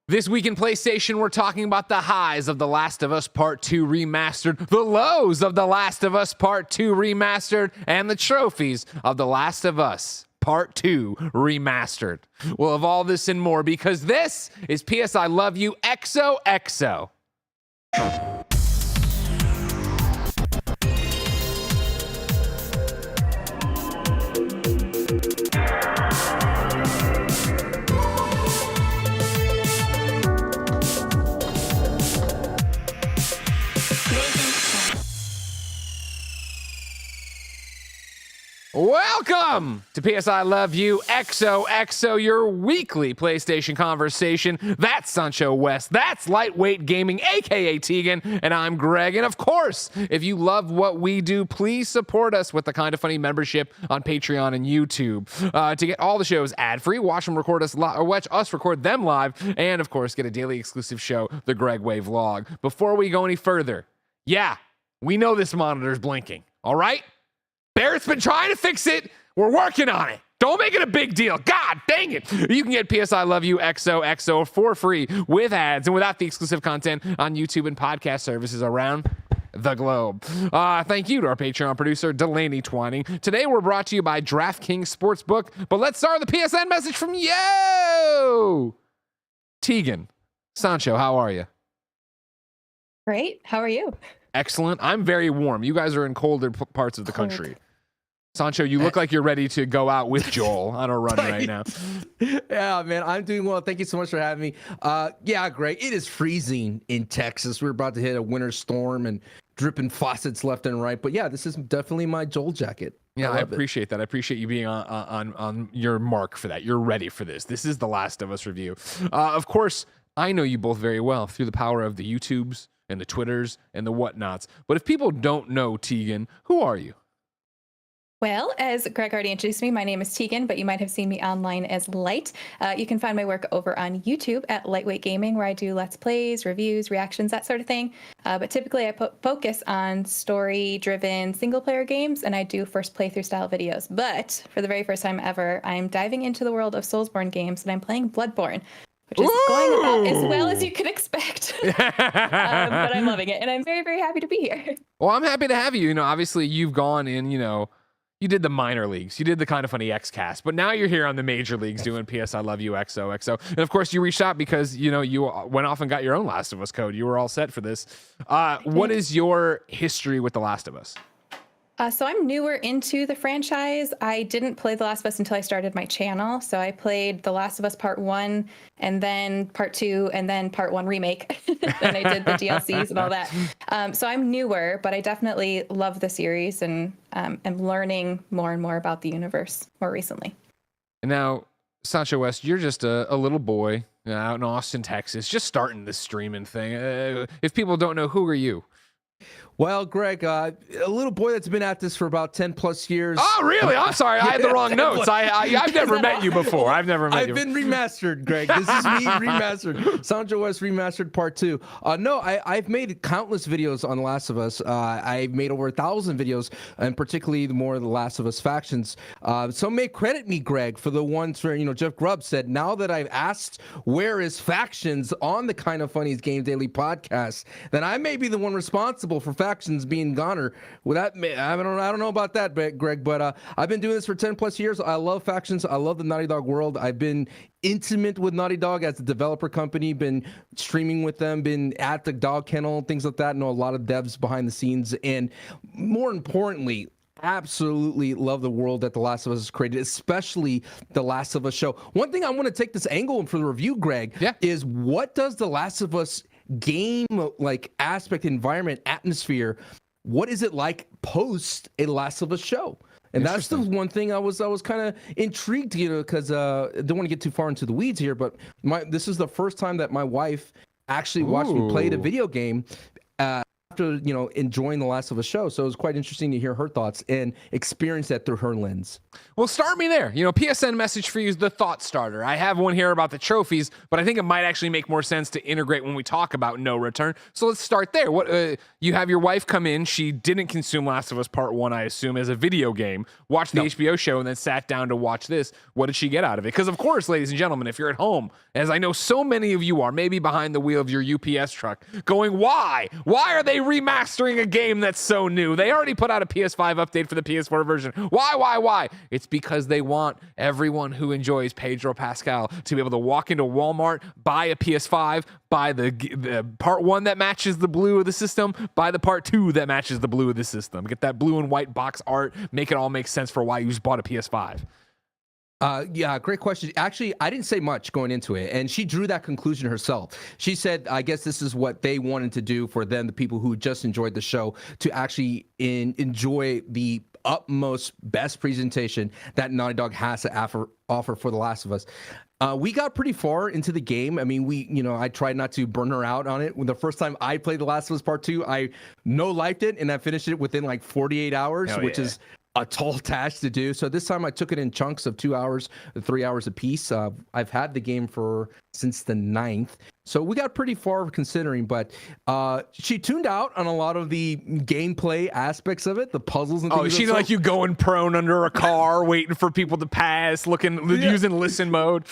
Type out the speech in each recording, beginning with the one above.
This week in PlayStation, we're talking about the highs of The Last of Us Part 2 Remastered, the lows of The Last of Us Part 2 Remastered, and the trophies of The Last of Us Part 2 Remastered. We'll have all this and more because this is PS I Love You XOXO. Welcome to PS I Love You XOXO, your weekly PlayStation conversation. That's SanchoWest. That's Lightweight Gaming, aka Tegan, and I'm Greg. And of course, if you love what we do, please support us with the KindaFunny membership on Patreon and YouTube to get all the shows ad-free, watch them record us live, or watch us record them live, and of course, get a daily exclusive show, the Greg Way Vlog. Before we go any further, yeah, we know this monitor's blinking. All right. Barrett's been trying to fix it. We're working on it. Don't make it a big deal. God dang it. You can get PS I Love You XOXO for free with ads and without the exclusive content on YouTube and podcast services around the globe. Thank you to our Patreon producer, Delaney Twining. Today, we're brought to you by DraftKings Sportsbook. But let's start with the PSN message from you. Tegan, Sancho, how are you? Great. How are you? Excellent. I'm very warm. You guys are in colder parts of the country. Sancho, you look like you're ready to go out with Joel on a run right now. Yeah, man, I'm doing well. Thank you so much for having me. Yeah, Greg, it is freezing in Texas. We're about to hit a winter storm and dripping faucets left and right. But yeah, this is definitely my Joel jacket. Yeah, I appreciate that. I appreciate you being on your mark for that. You're ready for this. This is the Last of Us review. Of course, I know you both very well through the power of the YouTubes and the Twitters and the whatnots. But if people don't know Tegan, who are you? Well, as Greg already introduced me, my name is Tegan, but you might have seen me online as Light. You can find my work over on YouTube at Lightweight Gaming, where I do Let's Plays, reviews, reactions, that sort of thing. But typically I focus on story-driven single-player games, and I do first playthrough style videos. But for the very first time ever, I'm diving into the world of Soulsborne games, and I'm playing Bloodborne, which is going about as well as you could expect. But I'm loving it, and I'm very, very happy to be here. Well, I'm happy to have you. You know, obviously you've gone in, you did the minor leagues. You did the KindaFunny X-Cast, but now you're here on the major leagues doing PS I Love You XOXO. And of course, you reached out because, you went off and got your own Last of Us code. You were all set for this. What is your history with The Last of Us? So I'm newer into the franchise. I didn't play The Last of Us until I started my channel. So I played The Last of Us Part 1, and then Part 2, and then Part 1 Remake. Then I did the DLCs and all that. So I'm newer, but I definitely love the series and am learning more and more about the universe more recently. And now, SanchoWest, you're just a little boy out in Austin, Texas, just starting this streaming thing. If people don't know, who are you? Well, Greg, a little boy that's been at this for about 10 plus years. Oh, really? I'm sorry. I had the wrong notes. I've never met you before. I've been remastered, Greg. This is me remastered. SanchoWest Remastered Part 2. No, I've made countless videos on The Last of Us. I've made over 1,000 videos, and particularly the more of The Last of Us factions. Some may credit me, Greg, for the ones where, Jeff Grubb said, now that I've asked where is factions on the KindaFunny's Game Daily podcast, then I may be the one responsible for factions being goner. Well, I don't know about that, Greg, but I've been doing this for 10 plus years. I love factions. I love the Naughty Dog world. I've been intimate with Naughty Dog as a developer company, been streaming with them, been at the dog kennel, things like that. Know a lot of devs behind the scenes, and more importantly, absolutely love the world that The Last of Us has created, especially The Last of Us show. One thing I want to take this angle for the review, Greg, is what does The Last of Us game like aspect, environment, atmosphere, what is it like post a Last of Us show? And that's the one thing I was kind of intrigued, because I don't want to get too far into the weeds here, but this is the first time that my wife actually watched me play the video game after after enjoying the Last of Us show. So it was quite interesting to hear her thoughts and experience that through her lens. Well, start me there. PSN message for you is the thought starter. I have one here about the trophies, but I think it might actually make more sense to integrate when we talk about no return. So let's start there. What you have your wife come in. She didn't consume Last of Us Part 1, I assume, as a video game, watched the HBO show, and then sat down to watch this. What did she get out of it? Because, of course, ladies and gentlemen, if you're at home, as I know so many of you are, maybe behind the wheel of your UPS truck, going, why? Why are they remastering a game that's so new? They already put out a PS5 update for the PS4 version. Why? It's because they want everyone who enjoys Pedro Pascal to be able to walk into Walmart, buy a PS5, buy the Part 1 that matches the blue of the system, buy the Part 2 that matches the blue of the system. Get that blue and white box art, make it all make sense for why you just bought a PS5. Yeah, great question. Actually, I didn't say much going into it, and she drew that conclusion herself. She said, I guess this is what they wanted to do for them, the people who just enjoyed the show, to actually enjoy the utmost best presentation that Naughty Dog has to offer for The Last of Us. We got pretty far into the game. I mean, I tried not to burn her out on it. When the first time I played The Last of Us Part 2, I no-lifed it, and I finished it within like 48 hours, which is a tall task to do. So this time I took it in chunks of 2 hours, 3 hours apiece. I've had the game since the 9th. So we got pretty far considering, but she tuned out on a lot of the gameplay aspects of it, the puzzles and things. Oh, she like you going prone under a car, waiting for people to pass, using listen mode.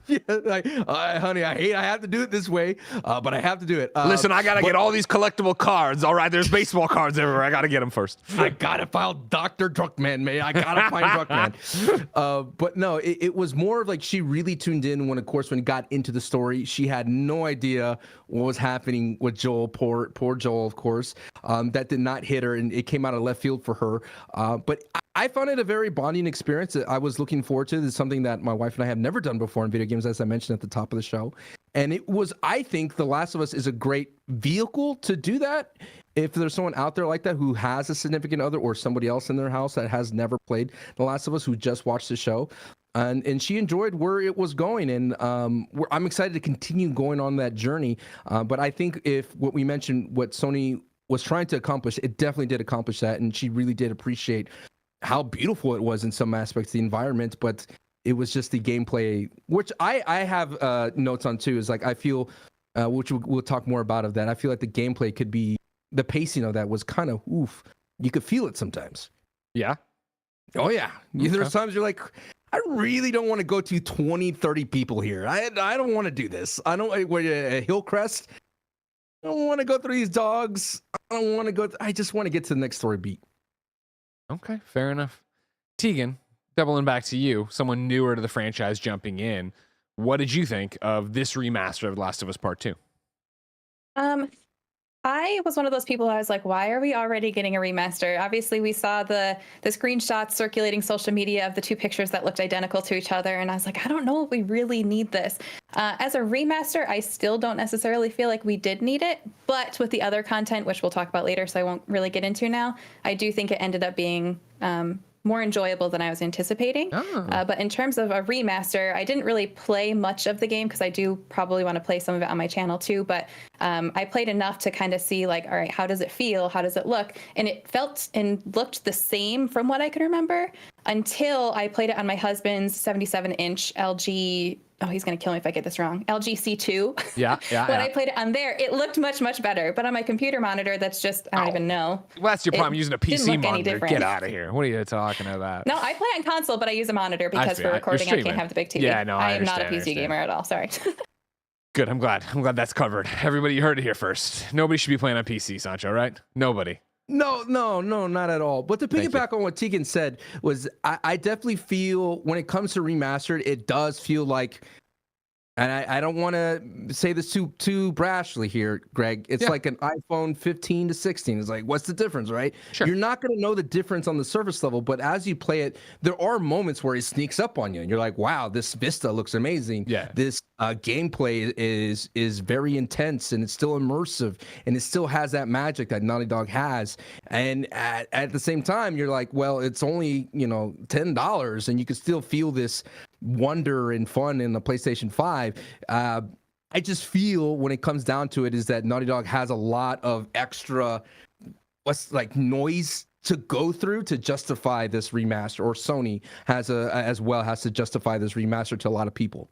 Yeah, like, honey, I have to do it this way, but I have to do it. Listen, I gotta get all these collectible cards. All right, there's baseball cards everywhere. I gotta get them first. I gotta find Dr. Druckmann, man. I gotta find Druckmann. But no, it was more of like she really tuned in when it got into the story. She had no idea what was happening with Joel, poor Joel, of course. That did not hit her, and it came out of left field for her. But I found it a very bonding experience that I was looking forward to. This is something that my wife and I have never done before in video games, as I mentioned at the top of the show. And I think The Last of Us is a great vehicle to do that. If there's someone out there like that who has a significant other or somebody else in their house that has never played The Last of Us, who just watched the show, and she enjoyed where it was going, and I'm excited to continue going on that journey. But I think if what we mentioned, what Sony was trying to accomplish, it definitely did accomplish that, and she really did appreciate how beautiful it was in some aspects, the environment, but it was just the gameplay, which I have notes on too. Is like I feel, which we'll talk more about of that. I feel like the gameplay could be, the pacing of that was kind of oof. You could feel it sometimes. Yeah. Oh yeah. Okay. There's times you're like, I really don't want to go to 20, 30 people here. I don't want to do this. I don't want a Hillcrest. I don't want to go through these dogs. I don't want to go. I just want to get to the next story beat. Okay, fair enough. Tegan, doubling back to you, someone newer to the franchise jumping in. What did you think of this remaster of Last of Us Part 2? I was one of those people who I was like, why are we already getting a remaster? Obviously, we saw the screenshots circulating social media of the two pictures that looked identical to each other. And I was like, I don't know if we really need this. As a remaster, I still don't necessarily feel like we did need it. But with the other content, which we'll talk about later, so I won't really get into now, I do think it ended up being more enjoyable than I was anticipating. But in terms of a remaster, I didn't really play much of the game because I do probably want to play some of it on my channel too. But I played enough to kind of see like, all right, how does it feel? How does it look? And it felt and looked the same from what I could remember until I played it on my husband's 77-inch LG. Oh, he's going to kill me if I get this wrong. LG C2. Yeah. When I played it on there, it looked much, much better. But on my computer monitor, that's just, I don't even know. Well, that's your problem, using a PC monitor. Different. Get out of here. What are you talking about? No, I play on console, but I use a monitor because for recording, I can't have the big TV. Yeah, no, I am not a PC gamer at all. Sorry. Good. I'm glad that's covered. Everybody, you heard it here first. Nobody should be playing on PC, Sancho, right? Nobody. No, not at all. But to piggyback on what Tegan said was, I definitely feel when it comes to remastered, it does feel like, and I don't want to say this too brashly here, Greg. It's like an iPhone 15 to 16. It's like, what's the difference, right? Sure. You're not going to know the difference on the surface level, but as you play it, there are moments where it sneaks up on you, and you're like, wow, this vista looks amazing. Yeah. This gameplay is very intense, and it's still immersive, and it still has that magic that Naughty Dog has. And at the same time, you're like, well, it's only $10, and you can still feel this wonder and fun in the PlayStation 5. I just feel when it comes down to it is that Naughty Dog has a lot of extra noise to go through to justify this remaster, or Sony has to justify this remaster to a lot of people.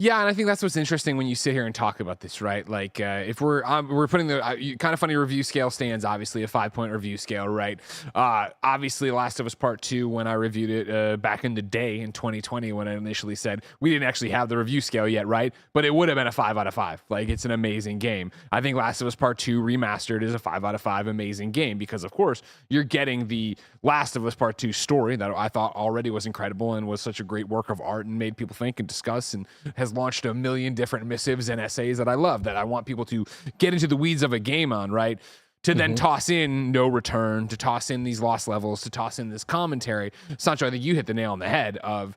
Yeah, and I think that's what's interesting when you sit here and talk about this, right? Like, if we're putting the kind of funny review scale stands, obviously a 5-point review scale, right? Obviously, Last of Us Part 2, when I reviewed it back in the day in 2020, when I initially said we didn't actually have the review scale yet, right? But it would have been a 5 out of 5. Like, it's an amazing game. I think Last of Us Part 2 Remastered is a 5 out of 5 amazing game because, of course, you're getting the Last of Us Part 2 story that I thought already was incredible and was such a great work of art and made people think and discuss and has launched a million different missives and essays that I love, that I want people to get into the weeds of a game on, right? To then toss in No Return, to toss in these lost levels, to toss in this commentary. Sancho, I think you hit the nail on the head of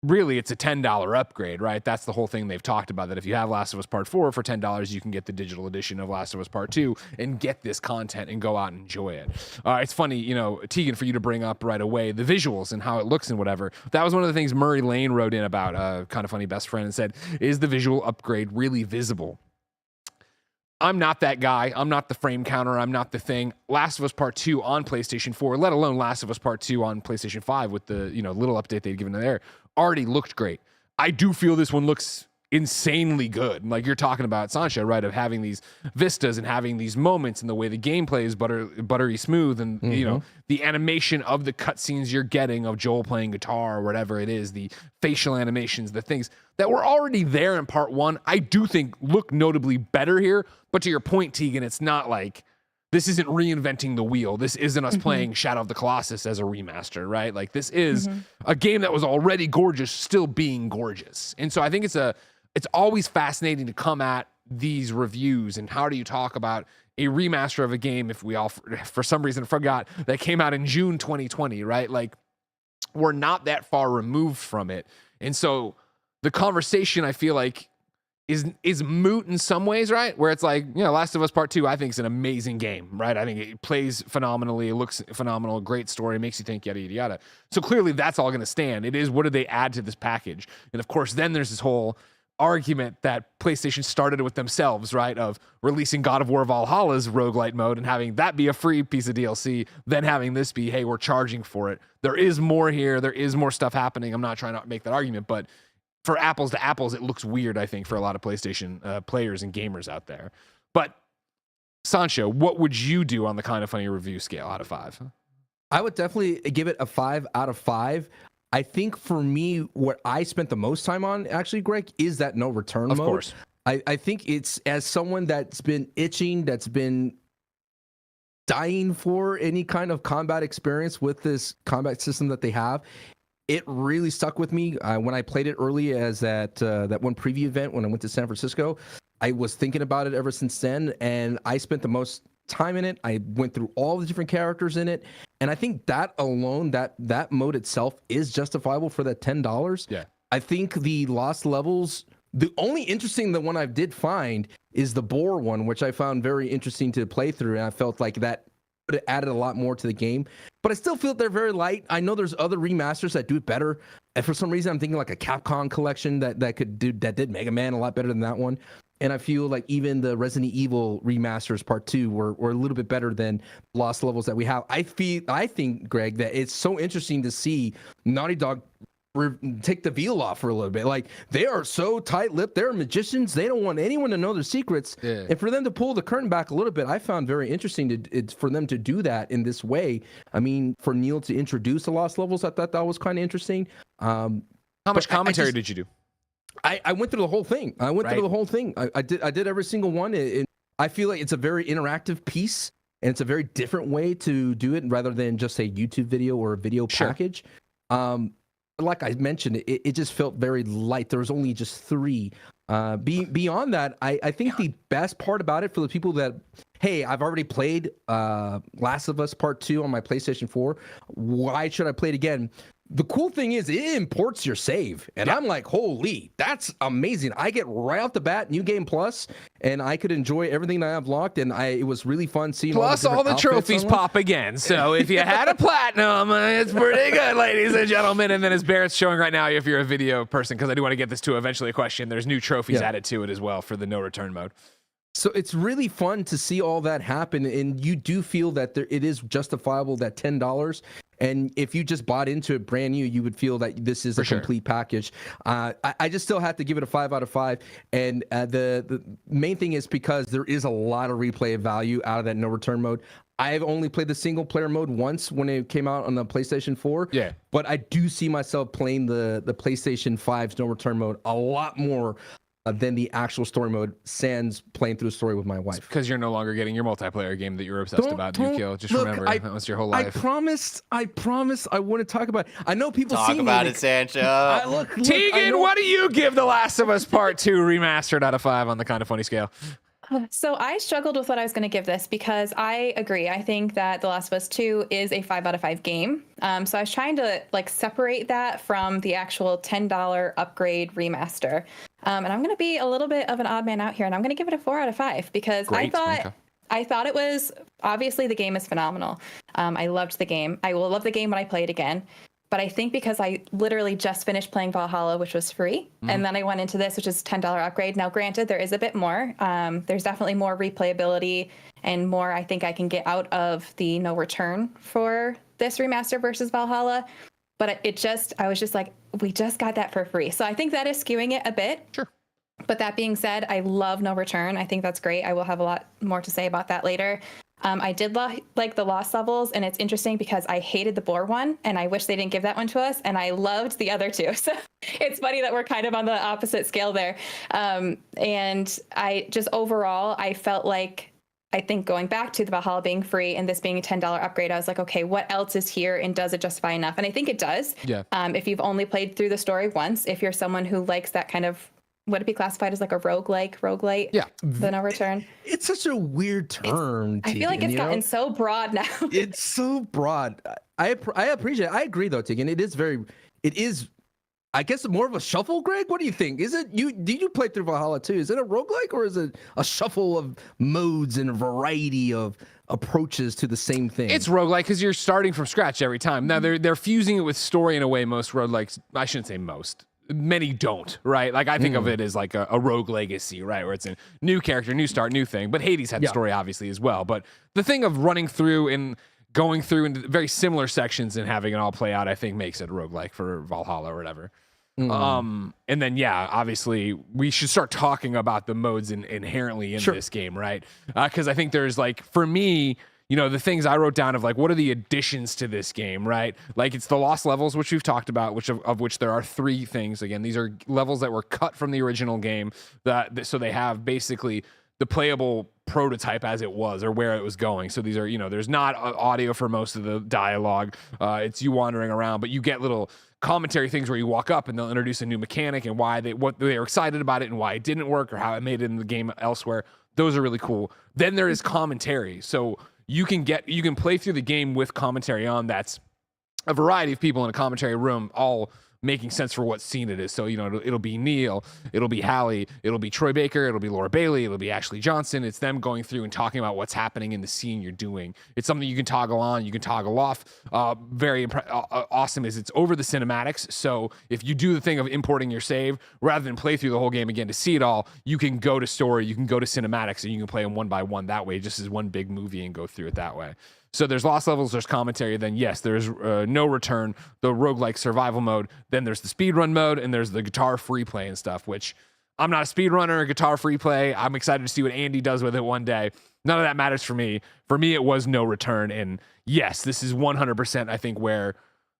really it's a $10 upgrade, right? That's the whole thing they've talked about, that if you have Last of Us Part 4 for $10, you can get the digital edition of Last of Us Part 2 and get this content and go out and enjoy it. It's funny, Tegan, for you to bring up right away the visuals and how it looks and whatever. That was one of the things Murray Lane wrote in about Kind of Funny Best Friend and said, is the visual upgrade really visible? I'm not that guy. I'm not the frame counter. I'm not the thing. Last of Us Part 2 on PlayStation 4, let alone Last of Us Part 2 on PlayStation 5 with the little update they'd given there, already looked great. I do feel this one looks insanely good. Like you're talking about, Sancho, right, of having these vistas and having these moments and the way the gameplay is buttery smooth and, the animation of the cutscenes you're getting of Joel playing guitar or whatever it is, the facial animations, the things that were already there in Part 1, I do think look notably better here. But to your point, Tegan, it's not like this isn't reinventing the wheel. This isn't us playing Shadow of the Colossus as a remaster, right? Like this is a game that was already gorgeous, still being gorgeous. And so I think it's always fascinating to come at these reviews and how do you talk about a remaster of a game if we all, for some reason, forgot that came out in June 2020, right? Like we're not that far removed from it. And so the conversation, I feel like, is moot in some ways, right? Where it's like, Last of Us Part 2, I think is an amazing game, right? I think it plays phenomenally, it looks phenomenal, great story, makes you think, yada, yada, yada. So clearly that's all going to stand. It is, what do they add to this package? And of course, then there's this whole argument that PlayStation started with themselves, right? Of releasing God of War Valhalla's roguelite mode and having that be a free piece of DLC, then having this be, hey, we're charging for it. There is more here. There is more stuff happening. I'm not trying to make that argument, but for apples to apples, it looks weird, I think, for a lot of PlayStation players and gamers out there. But Sancho, what would you do on the Kind of Funny review scale out of 5? I would definitely give it a 5 out of 5. I think for me, what I spent the most time on, actually, Greg, is that No Return mode. Of course. I think it's, as someone that's been itching, that's been dying for any kind of combat experience with this combat system that they have, it really stuck with me. When I played it early as that one preview event when I went to San Francisco, I was thinking about it ever since then, and I spent the most time in it. I went through all the different characters in it, and I think that alone, that mode itself is justifiable for that $10. Yeah. I think the lost levels, the only interesting the one I did find is the boar one, which I found very interesting to play through, and I felt like that would have added a lot more to the game. But I still feel they're very light. I know there's other remasters that do it better, and for some reason I'm thinking like a Capcom collection that did Mega Man a lot better than that one. And I feel like even the Resident Evil remasters Part 2 were a little bit better than lost levels that we have. I think, Greg, that it's so interesting to see Naughty Dog take the veil off for a little bit. Like, they are so tight-lipped. They're magicians. They don't want anyone to know their secrets. Yeah. And for them to pull the curtain back a little bit, I found very interesting for them to do that in this way. I mean, for Neil to introduce the lost levels, I thought that was kind of interesting. How much commentary did you do? I went through the whole thing. Through the whole thing. I did every single one. I feel like it's a very interactive piece, and it's a very different way to do it rather than just a YouTube video or a video package. Like I mentioned, it just felt very light. There was only just 3. Beyond that, I think the best part about it for the people that, hey, I've already played Last of Us Part 2 on my PlayStation 4. Why should I play it again? the cool thing is it imports your save, and I'm like, holy, that's amazing. I get right off the bat New Game Plus, and I could enjoy everything that I've locked, and it was really fun seeing Plus all the trophies pop again. So if you had a platinum, it's pretty good, ladies and gentlemen. And then as Barrett's showing right now, if you're a video person, because I do want to get this to eventually a question, there's new trophies added to it as well for the no return mode. So it's really fun to see all that happen, and you do feel that it is justifiable, that $10. And if you just bought into it brand new, you would feel that this is a complete package. I just still have to give it a 5 out of 5. And the main thing is because there is a lot of replay value out of that no return mode. I've only played the single player mode once when it came out on the PlayStation 4. Yeah. But I do see myself playing the PlayStation 5's no return mode a lot more than the actual story mode, sans playing through the story with my wife. Because you're no longer getting your multiplayer game that you were obsessed about, Yukio. Just remember, that was your whole life. I promised I wouldn't talk about it. I know people talk about it, Sancho. Tegan, what do you give The Last of Us Part 2 Remastered out of 5 on the KindaFunny scale? So I struggled with what I was going to give this because I agree. I think that The Last of Us 2 is a 5 out of 5 game. So I was trying to separate that from the actual $10 upgrade remaster. And I'm going to be a little bit of an odd man out here, and I'm going to give it a 4 out of 5 because I thought it was, obviously the game is phenomenal. I loved the game. I will love the game when I play it again. But I think because I literally just finished playing Valhalla, which was free, and then I went into this, which is $10 upgrade. Now, granted, there is a bit more. There's definitely more replayability and more I think I can get out of the no return for this remaster versus Valhalla. But I was just like, we just got that for free. So I think that is skewing it a bit. Sure. But that being said, I love no return. I think that's great. I will have a lot more to say about that later. I did like the Lost Levels, and it's interesting because I hated the Boar one, and I wish they didn't give that one to us, and I loved the other two. So it's funny that we're kind of on the opposite scale there. And I just overall, I felt like, I think going back to the Valhalla being free and this being a $10 upgrade, I was like, okay, what else is here, and does it justify enough? And I think it does. Yeah. If you've only played through the story once, if you're someone who likes that kind of, would it be classified as like a roguelite? Yeah. The no return. It's such a weird term. I feel like it's gotten so broad now. It's so broad. I appreciate it. I agree though, Tegan. It is, I guess, more of a shuffle, Greg. What do you think? Did you play through Valhalla too? Is it a roguelike, or is it a shuffle of modes and a variety of approaches to the same thing? It's roguelike because you're starting from scratch every time. Now they're fusing it with story in a way most roguelikes, I shouldn't say most, many don't, right? Like I think of it as like a rogue legacy, right? Where it's a new character, new start, new thing. But Hades had story obviously as well. But the thing of running through and going through into very similar sections and having it all play out, I think makes it a roguelike for Valhalla or whatever. And then obviously we should start talking about the modes inherently in this game, right? Because I think there's for me, the things I wrote down of what are the additions to this game, right? Like it's the lost levels, which we've talked about, of which there are 3 things. Again, these are levels that were cut from the original game, so they have basically the playable prototype as it was or where it was going. So these are, there's not audio for most of the dialogue. It's you wandering around, but you get little commentary things where you walk up and they'll introduce a new mechanic and what they were excited about it and why it didn't work or how it made it in the game elsewhere. Those are really cool. Then there is commentary. So you can play through the game with commentary on. That's a variety of people in a commentary room, all making sense for what scene it is. So, it'll be Neil, it'll be Hallie, it'll be Troy Baker, it'll be Laura Bailey, it'll be Ashley Johnson. It's them going through and talking about what's happening in the scene you're doing. It's something you can toggle on, you can toggle off. Very awesome is it's over the cinematics. So if you do the thing of importing your save, rather than play through the whole game again to see it all, you can go to story, you can go to cinematics, and you can play them one by one that way, just as one big movie, and go through it that way. So there's lost levels, there's commentary, then yes, there's no return, the roguelike survival mode, then there's the speedrun mode, and there's the guitar free play and stuff, which I'm not a speedrunner, guitar free play. I'm excited to see what Andy does with it one day. None of that matters for me. For me, it was no return, and yes, this is 100%, I think, where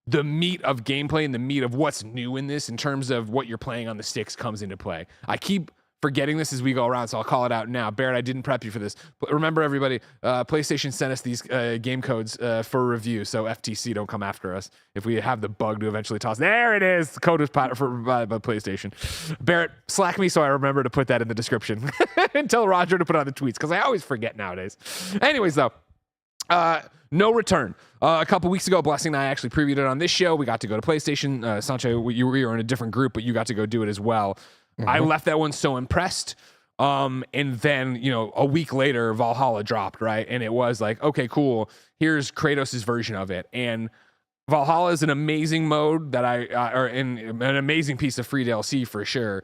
the meat of gameplay and the meat of what's new in this in terms of what you're playing on the sticks comes into play. I keep forgetting this as we go around, so I'll call it out now. Barrett, I didn't prep you for this. But remember, everybody, PlayStation sent us these game codes for review, so FTC don't come after us if we have the bug to eventually toss. There it is. The code was provided by PlayStation. Barrett, slack me so I remember to put that in the description and tell Roger to put it on the tweets, because I always forget nowadays. Anyways, though, No Return. A couple weeks ago, Blessing and I actually previewed it on this show. We got to go to PlayStation. Sancho, we were in a different group, but you got to go do it as well. I left that one so impressed. And then, a week later, Valhalla dropped, right? And it was like, okay, cool. Here's Kratos' version of it. And Valhalla is an amazing mode that an amazing piece of free DLC for sure.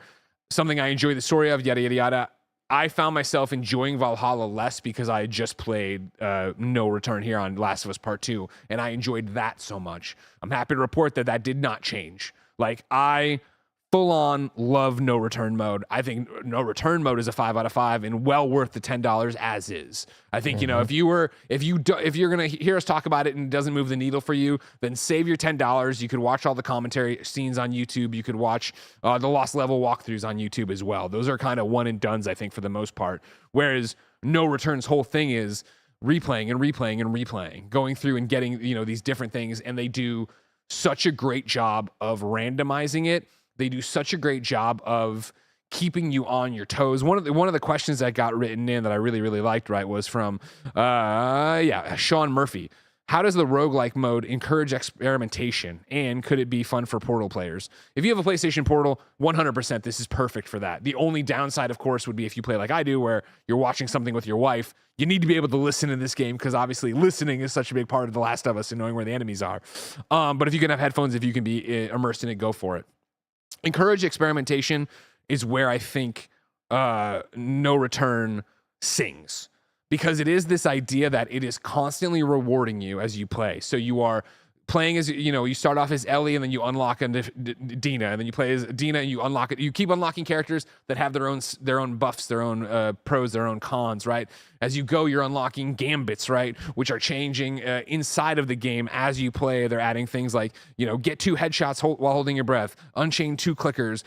Something I enjoy the story of, yada, yada, yada. I found myself enjoying Valhalla less because I had just played No Return here on Last of Us Part 2, and I enjoyed that so much. I'm happy to report that did not change. Like, I full-on love No Return mode. I think No Return mode is a 5 out of 5 and well worth the $10 as is. I think, if you're going to hear us talk about it and it doesn't move the needle for you, then save your $10. You could watch all the commentary scenes on YouTube. You could watch the Lost Level walkthroughs on YouTube as well. Those are kind of one and dones, I think, for the most part. Whereas No Return's whole thing is replaying and replaying and replaying, going through and getting, these different things. And they do such a great job of randomizing it. They do such a great job of keeping you on your toes. One of the questions that got written in that I really, really liked, right, was from Sean Murphy. How does the roguelike mode encourage experimentation, and could it be fun for Portal players? If you have a PlayStation Portal, 100% this is perfect for that. The only downside, of course, would be if you play like I do, where you're watching something with your wife. You need to be able to listen in this game because obviously listening is such a big part of The Last of Us and knowing where the enemies are. But if you can have headphones, if you can be immersed in it, go for it. Encourage experimentation is where I think No Return sings, because it is this idea that it is constantly rewarding you as you play. So you are playing as, you start off as Ellie and then you unlock Dina, and then you play as Dina and you unlock it. You keep unlocking characters that have their own buffs, their own pros, their own cons, right? As you go, you're unlocking gambits, right? Which are changing inside of the game as you play. They're adding things like, get 2 headshots while holding your breath, unchain 2 clickers,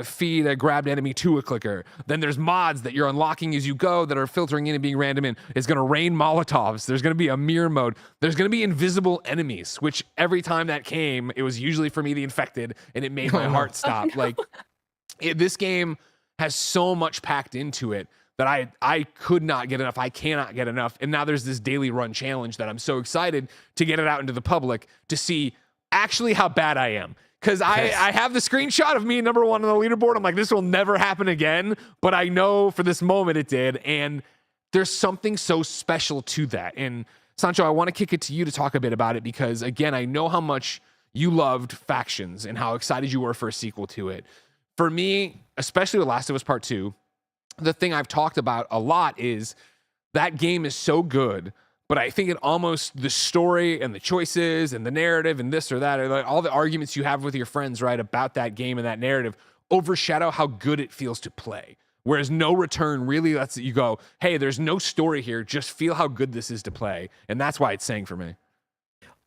feed a grabbed enemy to a clicker. Then there's mods that you're unlocking as you go that are filtering in and being random in. It's going to rain Molotovs. There's going to be a mirror mode. There's going to be invisible enemies, which every time that came, it was usually for me the infected, and it made my heart stop. Oh, no. This game has so much packed into it that I could not get enough. I cannot get enough. And now there's this daily run challenge that I'm so excited to get it out into the public to see actually how bad I am. Because I have the screenshot of me number 1 on the leaderboard. I'm like, this will never happen again. But I know for this moment it did. And there's something so special to that. And Sancho, I want to kick it to you to talk a bit about it because, again, I know how much you loved Factions and how excited you were for a sequel to it. For me, especially with Last of Us Part 2, the thing I've talked about a lot is that game is so good, but I think the story and the choices and the narrative and this or that, or all the arguments you have with your friends, right, about that game and that narrative overshadow how good it feels to play. Whereas No Return really lets you go, hey, there's no story here. Just feel how good this is to play. And that's why it's saying for me.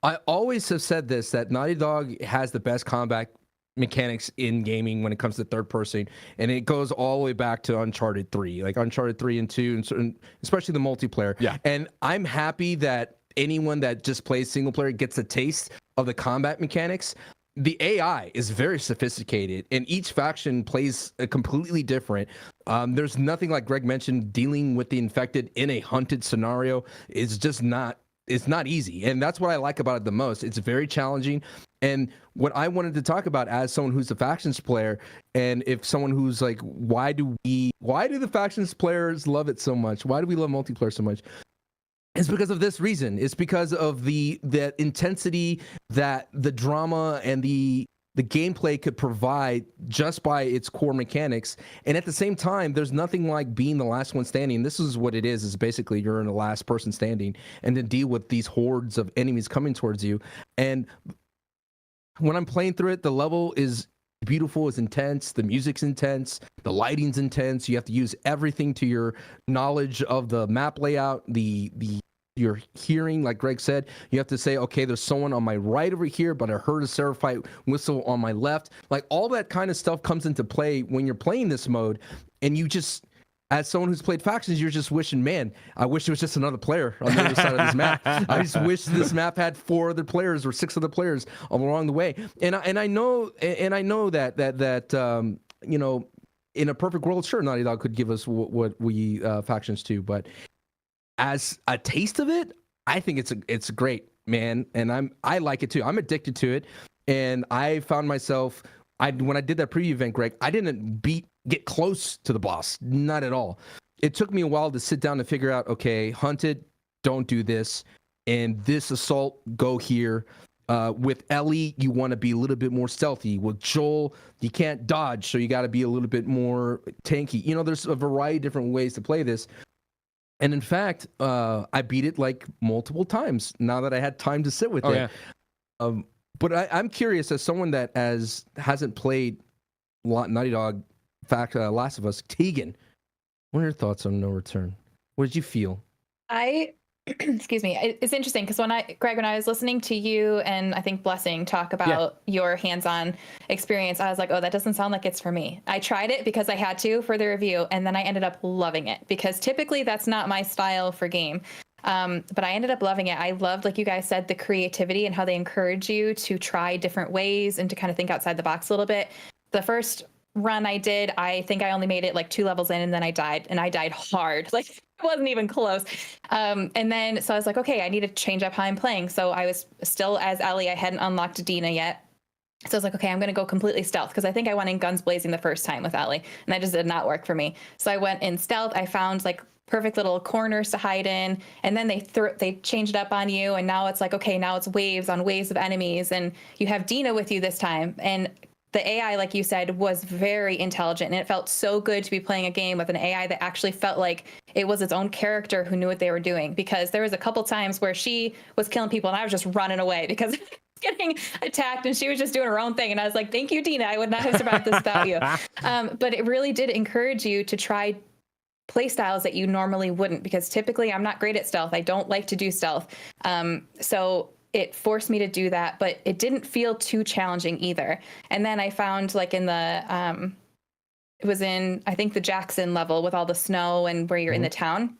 I always have said this, that Naughty Dog has the best combat mechanics in gaming when it comes to third person, and it goes all the way back to Uncharted 3, like Uncharted 3 and 2, and especially the multiplayer. Yeah. And I'm happy that anyone that just plays single player gets a taste of the combat mechanics. The AI is very sophisticated, and each faction plays completely different. There's nothing, like Greg mentioned, dealing with the infected in a hunted scenario is just not. It's not easy, and that's what I like about it the most. It's very challenging, and what I wanted to talk about as someone who's a Factions player, and if someone who's like, why do the Factions players love it so much? Why do we love multiplayer so much? It's because of this reason. It's because of the intensity that the drama and the gameplay could provide just by its core mechanics. And at the same time, there's nothing like being the last one standing. This is what it is basically you're in the last person standing and to deal with these hordes of enemies coming towards you. And when I'm playing through it, the level is beautiful, it's intense, the music's intense, the lighting's intense. You have to use everything to your knowledge of the map layout, your hearing, like Greg said. You have to say, okay, there's someone on my right over here, but I heard a Seraphite whistle on my left. Like, all that kind of stuff comes into play when you're playing this mode, and you just, as someone who's played Factions, you're just wishing, man, I wish it was just another player on the other side of this map. I just wish this map had 4 other players or 6 other players along the way. And I know that you know, in a perfect world, sure, Naughty Dog could give us what we Factions too, but as a taste of it, I think it's great, man, and I like it too. I'm addicted to it, and I found myself when I did that preview event, Greg, I didn't get close to the boss, not at all. It took me a while to sit down and figure out, okay, hunted, don't do this, and this assault, go here. With Ellie, you want to be a little bit more stealthy. With Joel, you can't dodge, so you got to be a little bit more tanky. You know, there's a variety of different ways to play this. And in fact, I beat it like multiple times now that I had time to sit with it. Yeah. But I'm curious, as someone that hasn't played Naughty Dog, Last of Us, Tegan, what are your thoughts on No Return? What did you feel? Excuse me. It's interesting because when I was listening to you and I think Blessing talk about your hands-on experience, I was like, oh, that doesn't sound like it's for me. I tried it because I had to for the review, and then I ended up loving it because typically that's not my style for game. But I ended up loving it. I loved, like you guys said, the creativity and how they encourage you to try different ways and to kind of think outside the box a little bit. The first run I did, I think I only made it like 2 levels in, and then I died, and I died hard. Like, it wasn't even close. And then, so I was like, okay, I need to change up how I'm playing. So I was still as Ellie. I hadn't unlocked Dina yet. So I was like, okay, I'm going to go completely stealth because I think I went in guns blazing the first time with Ellie, and that just did not work for me. So I went in stealth. I found like perfect little corners to hide in, and then they changed it up on you, and now it's like, okay, now it's waves on waves of enemies, and you have Dina with you this time. And the AI, like you said, was very intelligent, and it felt so good to be playing a game with an AI that actually felt like it was its own character who knew what they were doing. Because there was a couple times where she was killing people and I was just running away because I was getting attacked and she was just doing her own thing. And I was like, thank you, Dina. I would not have survived this without you. But it really did encourage you to try play styles that you normally wouldn't, because typically I'm not great at stealth. I don't like to do stealth. So it forced me to do that, but it didn't feel too challenging either. And then I found like in the, it was in, I think the Jackson level with all the snow and where you're in the town,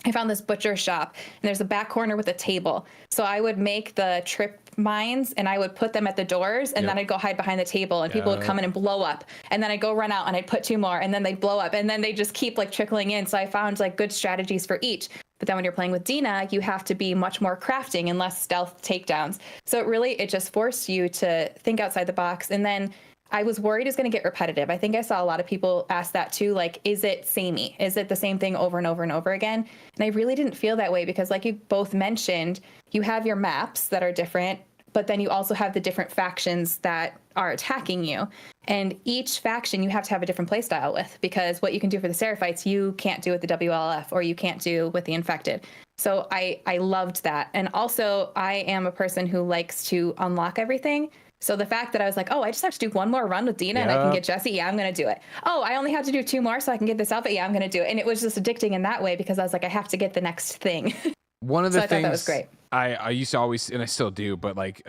I found this butcher shop, and there's a back corner with a table. So I would make the trip mines and I would put them at the doors, and then I'd go hide behind the table, and people would come in and blow up. And then I'd go run out and I'd put 2 more, and then they'd blow up, and then they just keep like trickling in. So I found like good strategies for each. But then when you're playing with Dina, you have to be much more crafting and less stealth takedowns. So it just forced you to think outside the box. And then I was worried it's going to get repetitive. I think I saw a lot of people ask that too, like, is it samey? Is it the same thing over and over and over again? And I really didn't feel that way because, like you both mentioned, you have your maps that are different, but then you also have the different factions that are attacking you. And each faction you have to have a different playstyle with, because what you can do for the Seraphites, you can't do with the WLF, or you can't do with the Infected. So I loved that. And also, I am a person who likes to unlock everything. So the fact that I was like, oh, I just have to do 1 more run with Dina and I can get Jesse. Yeah, I'm going to do it. Oh, I only have to do 2 more so I can get this outfit. Yeah, I'm going to do it. And it was just addicting in that way because I was like, I have to get the next thing. One of the things I thought that was great. I used to always, and I still do, but like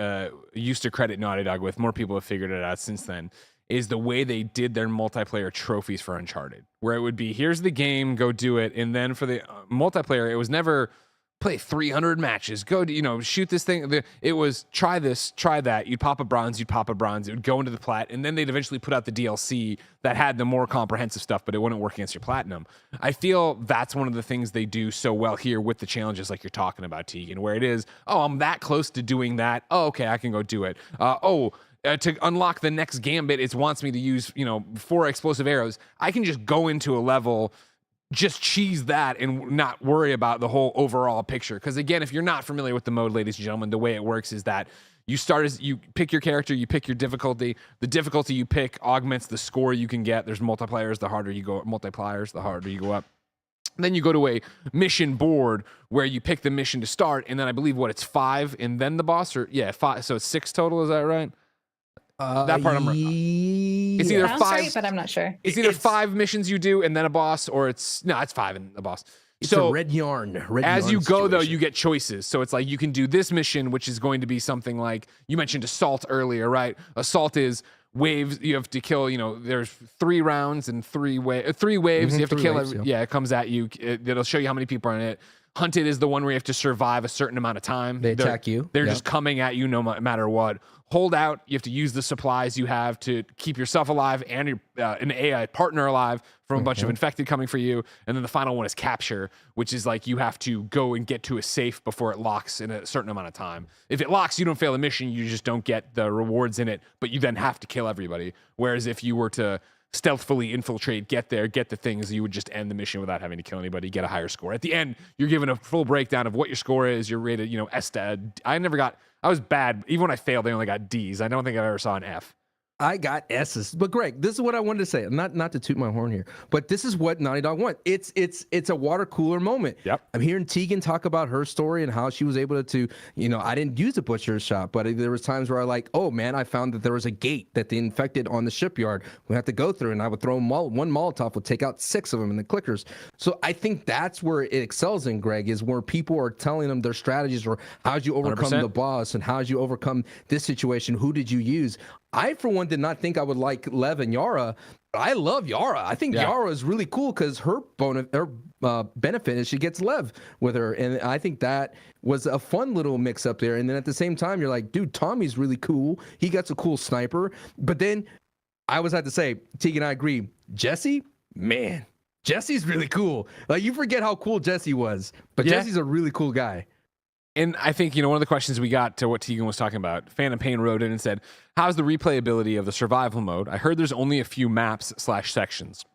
used to credit Naughty Dog with, more people have figured it out since then, is the way they did their multiplayer trophies for Uncharted, where it would be, here's the game, go do it. And then for the multiplayer, it was never play 300 matches, go to, shoot this thing. It was try this, try that. You'd pop a bronze, it would go into the plat, and then they'd eventually put out the DLC that had the more comprehensive stuff, but it wouldn't work against your platinum. I feel that's one of the things they do so well here with the challenges like you're talking about, Tegan, where it is, oh, I'm that close to doing that. Oh, okay, I can go do it. To unlock the next gambit, it wants me to use, 4 explosive arrows. I can just go into a level, just cheese that, and not worry about the whole overall picture. Because again, if you're not familiar with the mode, ladies and gentlemen, the way it works is that you pick your character, you pick your difficulty. The difficulty you pick augments the score you can get. There's multipliers, the harder you go up. Then you go to a mission board where you pick the mission to start, and then I believe it's 5 and then the boss, or 5. So it's 6 total, is that right? That part it's either 5, right, but I'm not sure. It's either 5 missions you do and then a boss, or it's 5 and a boss. It's so a red yarn. As you go, though, you get choices. So it's like you can do this mission, which is going to be something like, you mentioned assault earlier, right? Assault is waves. You have to kill, there's 3 rounds and 3 waves. You have to kill it. Yeah, it comes at you. It'll show you how many people are in it. Hunted is the one where you have to survive a certain amount of time. They attack you. They're Yep. just coming at you no matter what. Hold out, you have to use the supplies you have to keep yourself alive and your an AI partner alive from a bunch of infected coming for you. And then the final one is capture, which is like you have to go and get to a safe before it locks in a certain amount of time. If it locks, you don't fail the mission, you just don't get the rewards in it, but you then have to kill everybody. Whereas if you were to stealthily infiltrate, get there, get the things, you would just end the mission without having to kill anybody, get a higher score. At the end, you're given a full breakdown of what your score is. You're rated, S to, I was bad. Even when I failed, I only got D's. I don't think I ever saw an F. I got S's. But Greg, this is what I wanted to say. Not to toot my horn here, but this is what Naughty Dog want. It's a water cooler moment. Yep. I'm hearing Tegan talk about her story and how she was able to, I didn't use a butcher's shop, but there was times where oh man, I found that there was a gate that they infected on the shipyard. We had to go through, and I would throw one Molotov, would take out 6 of them in the clickers. So I think that's where it excels in, Greg, is where people are telling them their strategies or how'd you overcome 100%. the boss and how'd you overcome this situation? Who did you use? I, for one, did not think I would like Lev and Yara. But I love Yara. I think Yara is really cool because her benefit is she gets Lev with her. And I think that was a fun little mix up there. And then at the same time, you're like, dude, Tommy's really cool. He got a cool sniper. But then I always had to say, Tegan, I agree. Jesse, man, Jesse's really cool. Like, you forget how cool Jesse was. But Jesse's a really cool guy. And I think, one of the questions we got to what Tegan was talking about, Phantom Pain wrote in and said, how's the replayability of the survival mode? I heard there's only a few maps/sections.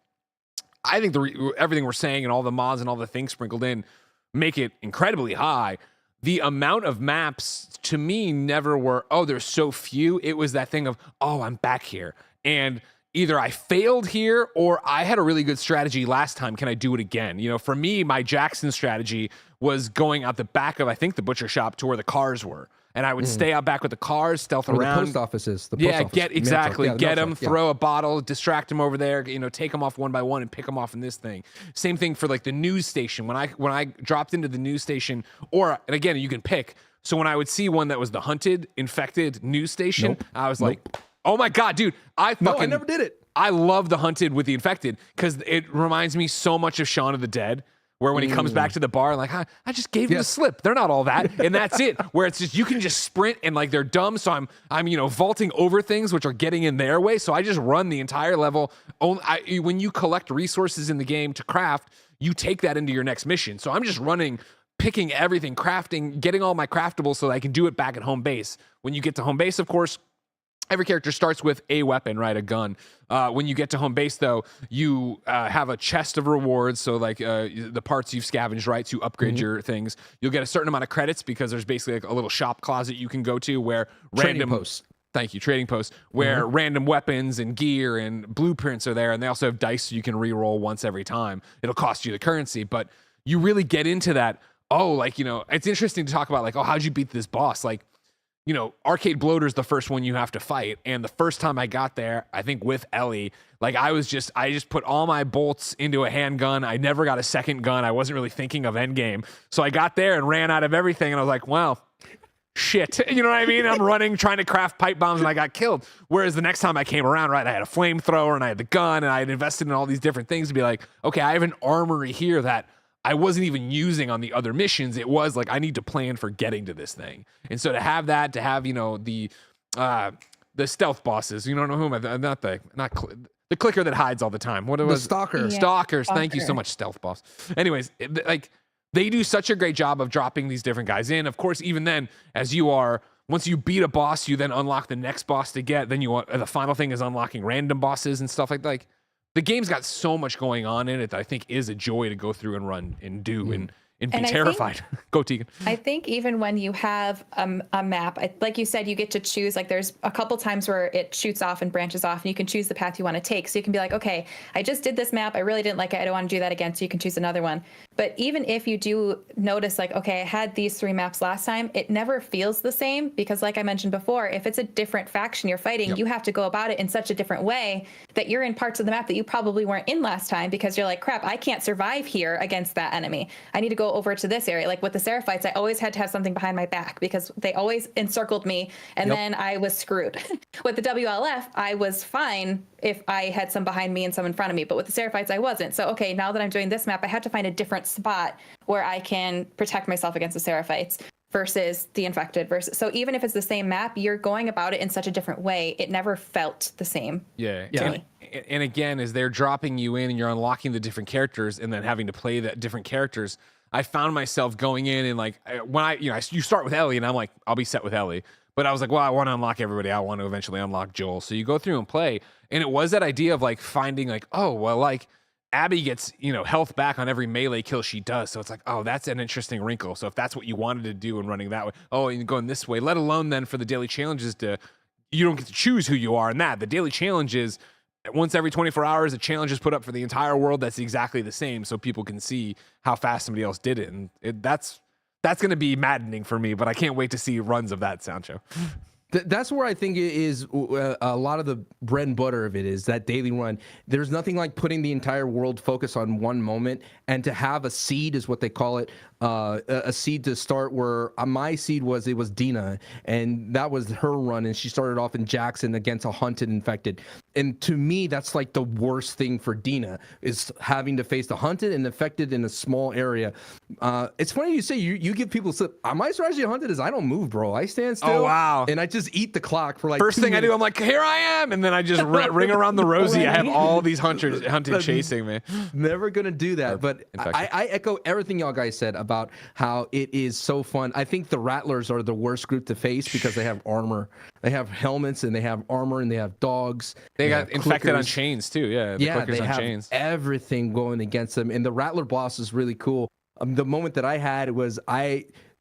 I think everything we're saying and all the mods and all the things sprinkled in make it incredibly high. The amount of maps, to me, never were, there's so few. It was that thing of, I'm back here. And either I failed here or I had a really good strategy last time. Can I do it again? For me, my Jackson strategy was going out the back of, I think, the butcher shop to where the cars were. And I would stay out back with the cars, stealth around. The post offices. The post office. Get them, throw a bottle, distract them over there, take them off one by one and pick them off in this thing. Same thing for like the news station. When I dropped into the news station, and again, you can pick. So when I would see one that was the hunted, infected news station, I was like, oh my God, dude, I never did it. I love the hunted with the infected because it reminds me so much of Shaun of the Dead, where when he comes back to the bar, like, I just gave him the slip. They're not all that. And that's it. Where it's just, you can just sprint and like they're dumb. So I'm vaulting over things which are getting in their way. So I just run the entire level. When you collect resources in the game to craft, you take that into your next mission. So I'm just running, picking everything, crafting, getting all my craftables so that I can do it back at home base. When you get to home base, of course, every character starts with a weapon, right? A gun. When you get to home base, though, you have a chest of rewards. So, like the parts you've scavenged, right, to upgrade your things. You'll get a certain amount of credits because there's basically like a little shop closet you can go to where Trading posts. Thank you, trading posts, where random weapons and gear and blueprints are there, and they also have dice so you can re-roll once every time. It'll cost you the currency, but you really get into that. It's interesting to talk about like, how'd you beat this boss? Like, Arcade Bloater's the first one you have to fight. And the first time I got there, I think with Ellie, like I just put all my bolts into a handgun. I never got a second gun. I wasn't really thinking of endgame. So I got there and ran out of everything. And I was like, well, shit. You know what I mean? I'm running, trying to craft pipe bombs, and I got killed. Whereas the next time I came around, right, I had a flamethrower and I had the gun and I had invested in all these different things to be like, okay, I have an armory here that I wasn't even using on the other missions. It was like, I need to plan for getting to this thing. And so to have the stealth bosses, you don't know whom, the clicker that hides all the time. What it was? The stalker. Yeah. Stalkers. Thank you so much, stealth boss. Anyways, they do such a great job of dropping these different guys in. Of course, even then, once you beat a boss, you then unlock the next boss to get. Then the final thing is unlocking random bosses and stuff like that. Like, the game's got so much going on in it that I think is a joy to go through and run and do and be terrified. Go, Tegan. I think even when you have a map, like you said, you get to choose, like there's a couple times where it shoots off and branches off and you can choose the path you want to take. So you can be like, okay, I just did this map. I really didn't like it. I don't want to do that again. So you can choose another one. But even if you do notice like, okay, I had these 3 maps last time, it never feels the same because like I mentioned before, if it's a different faction you're fighting, you have to go about it in such a different way that you're in parts of the map that you probably weren't in last time because you're like, crap, I can't survive here against that enemy. I need to go go over to this area. Like with the Seraphites, I always had to have something behind my back because they always encircled me, and then I was screwed. With the WLF, I was fine if I had some behind me and some in front of me, but with the Seraphites, I wasn't. So, okay, now that I'm doing this map, I have to find a different spot where I can protect myself against the Seraphites versus the infected. So even if it's the same map, you're going about it in such a different way. It never felt the same. Yeah. And again, as they're dropping you in and you're unlocking the different characters and then having to play the different characters, I found myself going in and like when you start with Ellie and I'm like, I'll be set with Ellie. But I was like, well, I want to unlock everybody. I want to eventually unlock Joel. So you go through and play. And it was that idea of like finding like, oh, well, like Abby gets, health back on every melee kill she does. So it's like, oh, that's an interesting wrinkle. So if that's what you wanted to do and running that way, and going this way, let alone then for the daily challenges you don't get to choose who you are in that. The daily challenges, once every 24 hours, a challenge is put up for the entire world that's exactly the same so people can see how fast somebody else did it. And that's going to be maddening for me, but I can't wait to see runs of that, Sancho. That's where I think it is a lot of the bread and butter of it is that daily run. There's nothing like putting the entire world focus on one moment, and to have a seed is what they call it, a seed to start where my seed was Dina, and that was her run, and she started off in Jackson against a hunted infected. And to me, that's like the worst thing for Dina is having to face the hunted and infected in a small area. It's funny you say you give people slip. My strategy of hunted is I don't move, bro. I stand still. Oh, wow. And I just eat the clock for like first 2 thing minutes. I do, I'm like, here I am, and then I just ring around the rosy. I have all these hunted chasing me. Never gonna do that, but I echo everything y'all guys said about how it is so fun. I think the Rattlers are the worst group to face because they have armor, they have helmets, and they have armor, and they have dogs. They got infected on clickers. chains too. Yeah, They on have chains. everything going against them, and the Rattler boss is really cool. The moment that I had was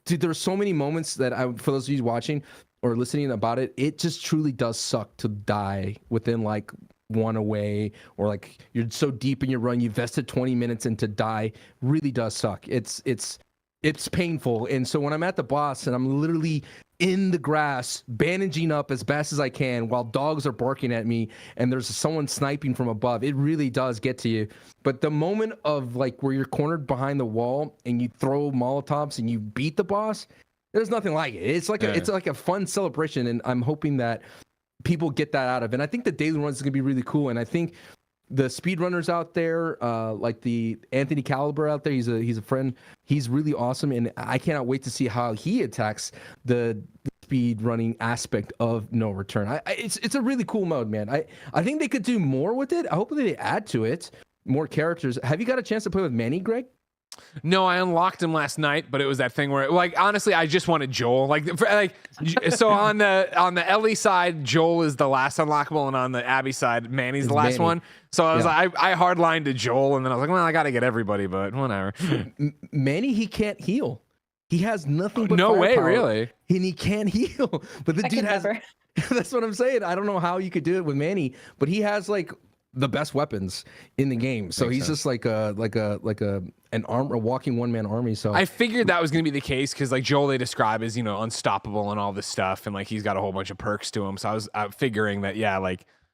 there's so many moments that for those of you watching or listening about it, it just truly does suck to die within like one away, or like you're so deep in your run, you vested 20 minutes and to die really does suck. It's painful. And so when I'm at the boss and I'm literally in the grass, bandaging up as best as I can while dogs are barking at me and there's someone sniping from above, it really does get to you. But the moment of like where you're cornered behind the wall and you throw Molotovs and you beat the boss, there's nothing like it. It's like a fun celebration, and I'm hoping that people get that out of it. And I think the daily runs is gonna be really cool. And I think the speedrunners out there, like the Anthony Caliber out there, he's a friend. He's really awesome, and I cannot wait to see how he attacks the speed running aspect of No Return. It's a really cool mode, man. I think they could do more with it. I hope that they add to it more characters. Have you got a chance to play with Manny, Greg? No, I unlocked him last night, but it was that thing where, like, honestly, I just wanted Joel. So on the Ellie side, Joel is the last unlockable, and on the Abby side, Manny's the last one. So I was like, I hardlined to Joel, and then I was like, well, I got to get everybody, but whatever. Manny, he can't heal. He has nothing but no way, firepower, really, and he can't heal. But the dude has. Never. That's what I'm saying. I don't know how you could do it with Manny, but he has like the best weapons in the game. So he's just like a walking one-man army. So I figured that was going to be the case because like Joel they describe as, unstoppable and all this stuff, and like he's got a whole bunch of perks to him. So I was figuring that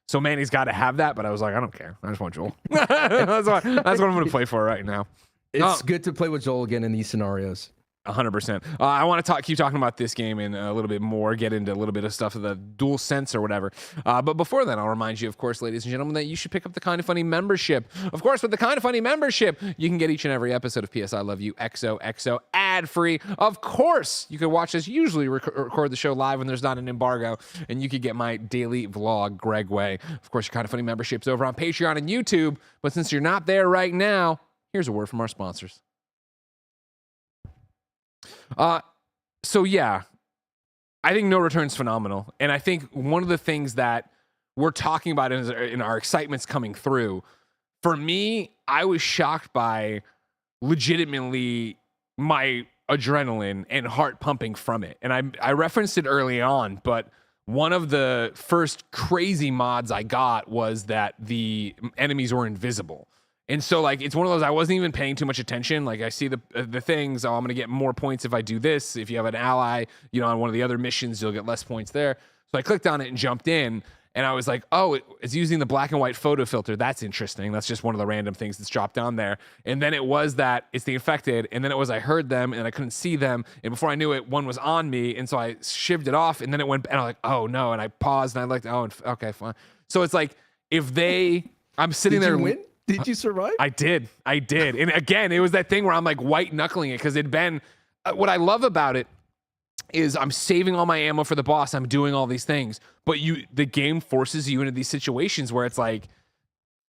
so Manny's got to have that, but I was like, I don't care. I just want Joel. that's what I'm going to play for right now. It's good to play with Joel again in these scenarios. 100%. I want to keep talking about this game in a little bit more, get into a little bit of stuff of the DualSense or whatever. But before then, I'll remind you, of course, ladies and gentlemen, that you should pick up the KindaFunny membership. Of course, with the KindaFunny membership, you can get each and every episode of PS I Love You XOXO ad-free. Of course, you can watch us usually record the show live when there's not an embargo, and you could get my daily vlog, Greg Way. Of course, your KindaFunny membership's over on Patreon and YouTube, but since you're not there right now, here's a word from our sponsors. So yeah, I think No Return's phenomenal. And I think one of the things that we're talking about in our excitement's coming through, for me, I was shocked by legitimately my adrenaline and heart pumping from it. And I referenced it early on, but one of the first crazy mods I got was that the enemies were invisible. And so, like, it's one of those, I wasn't even paying too much attention. Like, I see the things, I'm going to get more points if I do this. If you have an ally, on one of the other missions, you'll get less points there. So I clicked on it and jumped in. and I was like, oh, it's using the black and white photo filter. That's interesting. That's just one of the random things that's dropped down there. And then it was that it's the infected, and then it was I heard them and I couldn't see them, and before I knew it, one was on me, and so I shivved it off, and then it went, and I'm like, oh no, and I paused and I looked, okay, fine. So it's like if I'm sitting there. Did you win? Did you survive? I did. And again, it was that thing where I'm like white knuckling it because it'd been, what I love about it is I'm saving all my ammo for the boss. I'm doing all these things, but the game forces you into these situations where it's like,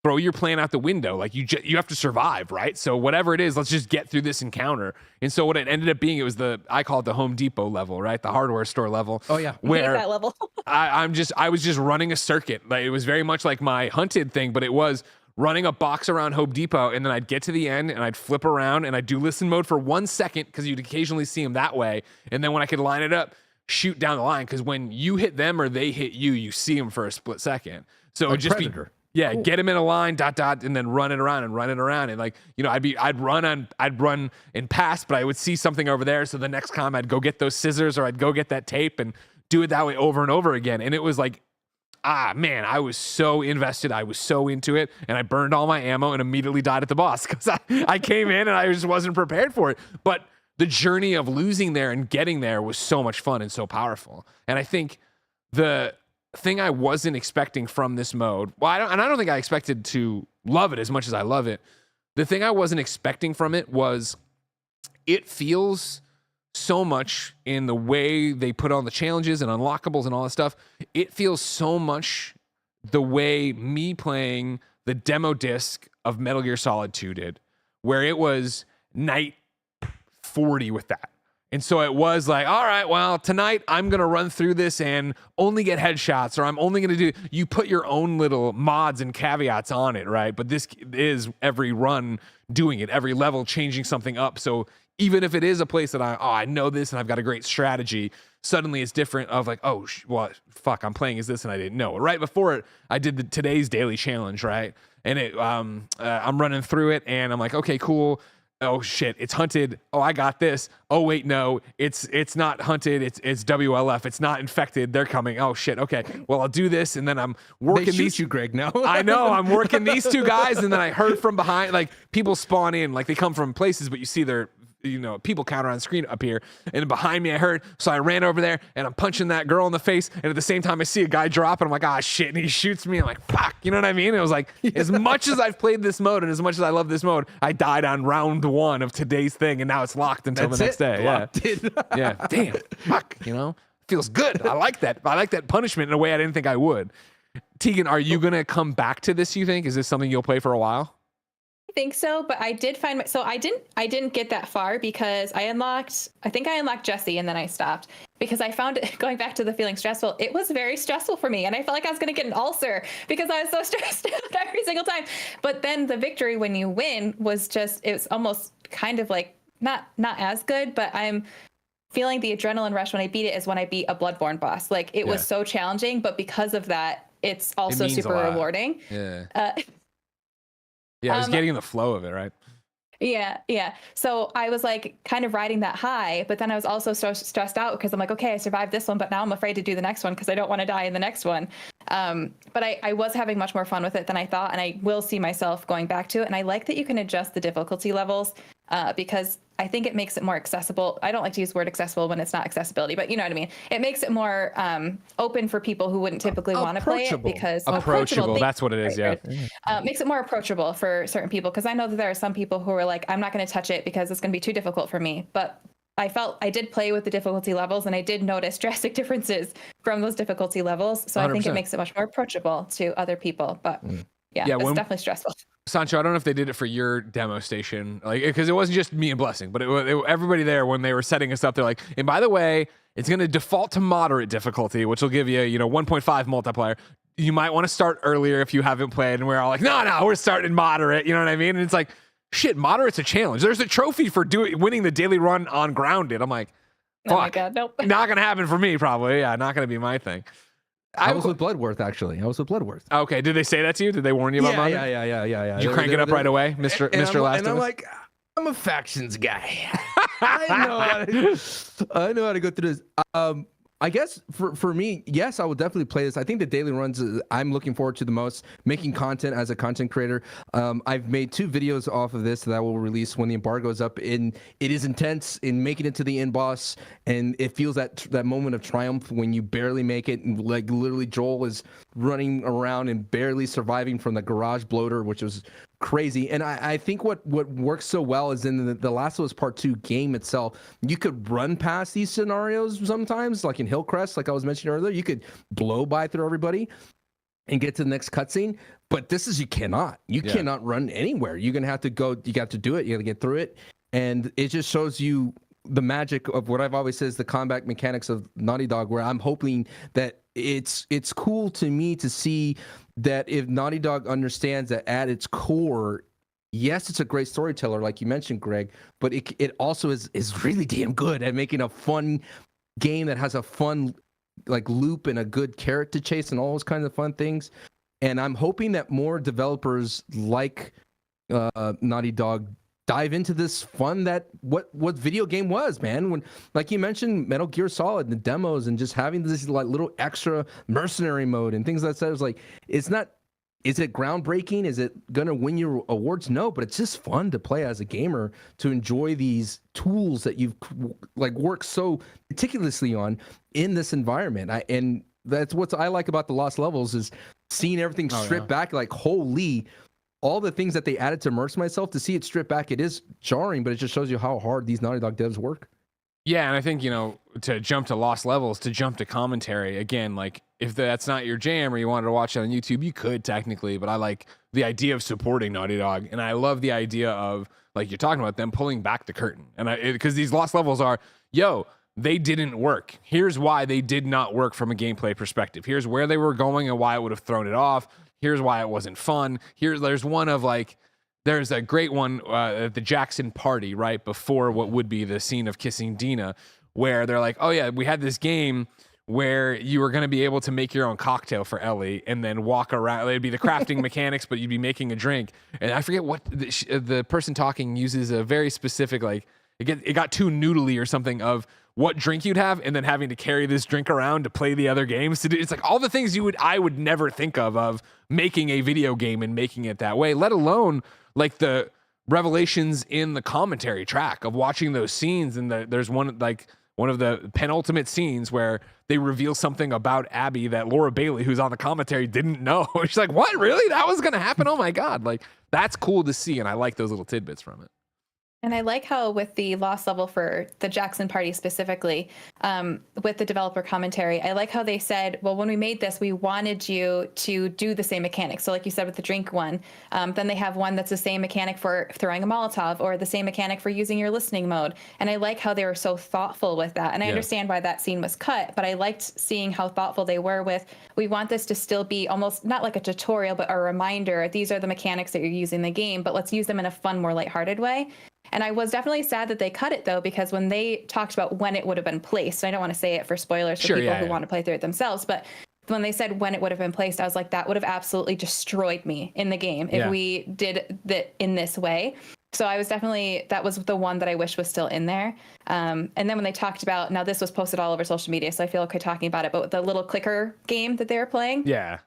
throw your plan out the window. Like you have to survive, right? So whatever it is, let's just get through this encounter. And so what it ended up being, it was I call it the Home Depot level, right? The hardware store level. Oh yeah. Where that level. I was just running a circuit. Like it was very much like my hunted thing, but it was running a box around Home Depot, and then I'd get to the end and I'd flip around and I'd do listen mode for 1 second because you'd occasionally see them that way. And then when I could line it up, shoot down the line, because when you hit them or they hit you, you see them for a split second. So it would just Predator. Yeah, cool. Get him in a line, ... and then run it around, and like, you know, I'd run and pass, but I would see something over there. So the next time I'd go get those scissors or I'd go get that tape and do it that way over and over again. And it was like, man, I was so invested. I was so into it, and I burned all my ammo and immediately died at the boss because I came in and I just wasn't prepared for it. But the journey of losing there and getting there was so much fun and so powerful. And I think the thing I wasn't expecting from this mode, I don't think I expected to love it as much as I love it. The thing I wasn't expecting from it was it feels so much in the way they put on the challenges and unlockables and all that stuff. It feels so much the way me playing the demo disc of Metal Gear Solid 2 did, where it was night 40 with that. And so it was like, all right, well, tonight I'm going to run through this and only get headshots, or I'm only going to do, you put your own little mods and caveats on it, right? But this is every run doing it, every level changing something up. So even if it is a place that I know this and I've got a great strategy, suddenly it's different of like, fuck, I'm playing as this and I didn't know. Right before it, I did today's daily challenge, right? And I'm running through it and I'm like, okay, cool. Oh shit, it's hunted. Oh, I got this. Oh wait, no, it's not hunted. It's WLF. It's not infected. They're coming. Oh shit. Okay. Well, I'll do this, and then I'm working they shoot these. You, Greg. Now I know I'm working these two guys, and then I heard from behind, like people spawn in, like they come from places, but you see their people counter on the screen up here, and behind me I heard, so I ran over there and I'm punching that girl in the face, and at the same time I see a guy drop and I'm like, ah shit, and he shoots me. I'm like, fuck, you know what I mean? It was like, as much as I've played this mode and as much as I love this mode, I died on round 1 of today's thing, and now it's locked until the next day. Yeah. Damn, fuck, feels good. I like that punishment in a way I didn't think I would. Tegan, are you gonna come back to this, you think? Is this something you'll play for a while? I think so, but I did find I didn't get that far because I think I unlocked Jesse and then I stopped because I found it, going back to the feeling stressful, it was very stressful for me, and I felt like I was going to get an ulcer because I was so stressed out every single time. But then the victory when you win was it was almost kind of like not as good, but I'm feeling the adrenaline rush when I beat it is when I beat a Bloodborne boss. Like it was so challenging, but because of that, it's also super rewarding. Yeah. Yeah, I was getting in the flow of it, right? Yeah. So I was like kind of riding that high, but then I was also so stressed out because I'm like, okay, I survived this one, but now I'm afraid to do the next one because I don't want to die in the next one. But I was having much more fun with it than I thought, and I will see myself going back to it. And I like that you can adjust the difficulty levels because I think it makes it more accessible. I don't like to use the word accessible when it's not accessibility, but you know what I mean? It makes it more open for people who wouldn't typically want to play it because approachable. That's what it is. Yeah. Makes it more approachable for certain people. Cause I know that there are some people who are like, I'm not going to touch it because it's going to be too difficult for me. But I did play with the difficulty levels and I did notice drastic differences from those difficulty levels. So 100%. I think it makes it much more approachable to other people, but yeah, it's definitely stressful. Sancho, I don't know if they did it for your demo station, like, because it wasn't just me and Blessing, but everybody there when they were setting us up, they're like, and by the way, it's going to default to moderate difficulty, which will give you, 1.5 multiplier. You might want to start earlier if you haven't played. And we're all like, no, we're starting moderate. You know what I mean? And it's like, shit, moderate's a challenge. There's a trophy for winning the daily run on grounded. I'm like, fuck, oh my God, nope. Not going to happen for me probably. Yeah, not going to be my thing. I was with Bloodworth, actually. Okay, did they say that to you? Did they warn you about moderate? Yeah. Did you crank it up right away, Mr. Last And I'm like, I'm a factions guy. I know how to go through this. I guess for me, yes, I would definitely play this. I think the daily runs I'm looking forward to the most, making content as a content creator. I've made 2 videos off of this that I will release when the embargo is up. And it is intense in making it to the end boss, and it feels that moment of triumph when you barely make it, and like literally Joel is running around and barely surviving from the garage bloater, which was crazy. And I think what works so well is in the Last of Us Part 2 game itself, you could run past these scenarios sometimes, like in Hillcrest, like I was mentioning earlier. You could blow by through everybody and get to the next cutscene. But this is, you cannot run anywhere. You're gonna have to go, you got to do it, you gotta get through it. And it just shows you the magic of what I've always said is the combat mechanics of Naughty Dog, where I'm hoping that it's cool to me to see that if Naughty Dog understands that at its core, yes, it's a great storyteller, like you mentioned, Greg, but it also is really damn good at making a fun game that has a fun like loop and a good character chase and all those kinds of fun things. And I'm hoping that more developers like Naughty Dog dive into this fun that what video game was, man. When, like you mentioned, Metal Gear Solid, the demos, and just having this like little extra mercenary mode and things like that. It's like, it's not, is it groundbreaking? Is it gonna win you awards? No, but it's just fun to play as a gamer, to enjoy these tools that you've like worked so meticulously on in this environment. And that's what I like about the Lost Levels, is seeing everything stripped back. Like, holy, all the things that they added to immerse myself, to see it stripped back, it is jarring, but it just shows you how hard these Naughty Dog devs work. Yeah, and I think, to jump to Lost Levels, to jump to commentary, again, like, if that's not your jam or you wanted to watch it on YouTube, you could technically, but I like the idea of supporting Naughty Dog, and I love the idea of, like you're talking about, them pulling back the curtain. And because these Lost Levels are, they didn't work. Here's why they did not work from a gameplay perspective. Here's where they were going and why it would have thrown it off. Here's why it wasn't fun. There's one of like, there's a great one at the Jackson party, right before what would be the scene of kissing Dina, where they're like, oh yeah, we had this game where you were going to be able to make your own cocktail for Ellie and then walk around. It'd be the crafting mechanics, but you'd be making a drink. And I forget what the person talking uses a very specific, like, it got too noodly or something of what drink you'd have, and then having to carry this drink around to play the other games. It's like all the things I would never think of making a video game and making it that way, let alone like the revelations in the commentary track of watching those scenes. And there's one of the penultimate scenes where they reveal something about Abby that Laura Bailey, who's on the commentary, didn't know. She's like, what, really? That was going to happen? Oh my God. Like, that's cool to see. And I like those little tidbits from it. And I like how with the Lost Level for the Jackson party specifically, with the developer commentary, I like how they said, well, when we made this, we wanted you to do the same mechanics. So like you said with the drink one, then they have one that's the same mechanic for throwing a Molotov, or the same mechanic for using your listening mode. And I like how they were so thoughtful with that. And I understand why that scene was cut, but I liked seeing how thoughtful they were with, we want this to still be almost not like a tutorial, but a reminder. These are the mechanics that you're using in the game, but let's use them in a fun, more lighthearted way. And I was definitely sad that they cut it, though, because when they talked about when it would have been placed, I don't want to say it for spoilers for people who want to play through it themselves, but when they said when it would have been placed, I was like, that would have absolutely destroyed me in the game if we did that in this way. So I was definitely, that was the one that I wish was still in there. And then when they talked about, now this was posted all over social media, so I feel okay talking about it, but the little clicker game that they were playing. Yeah.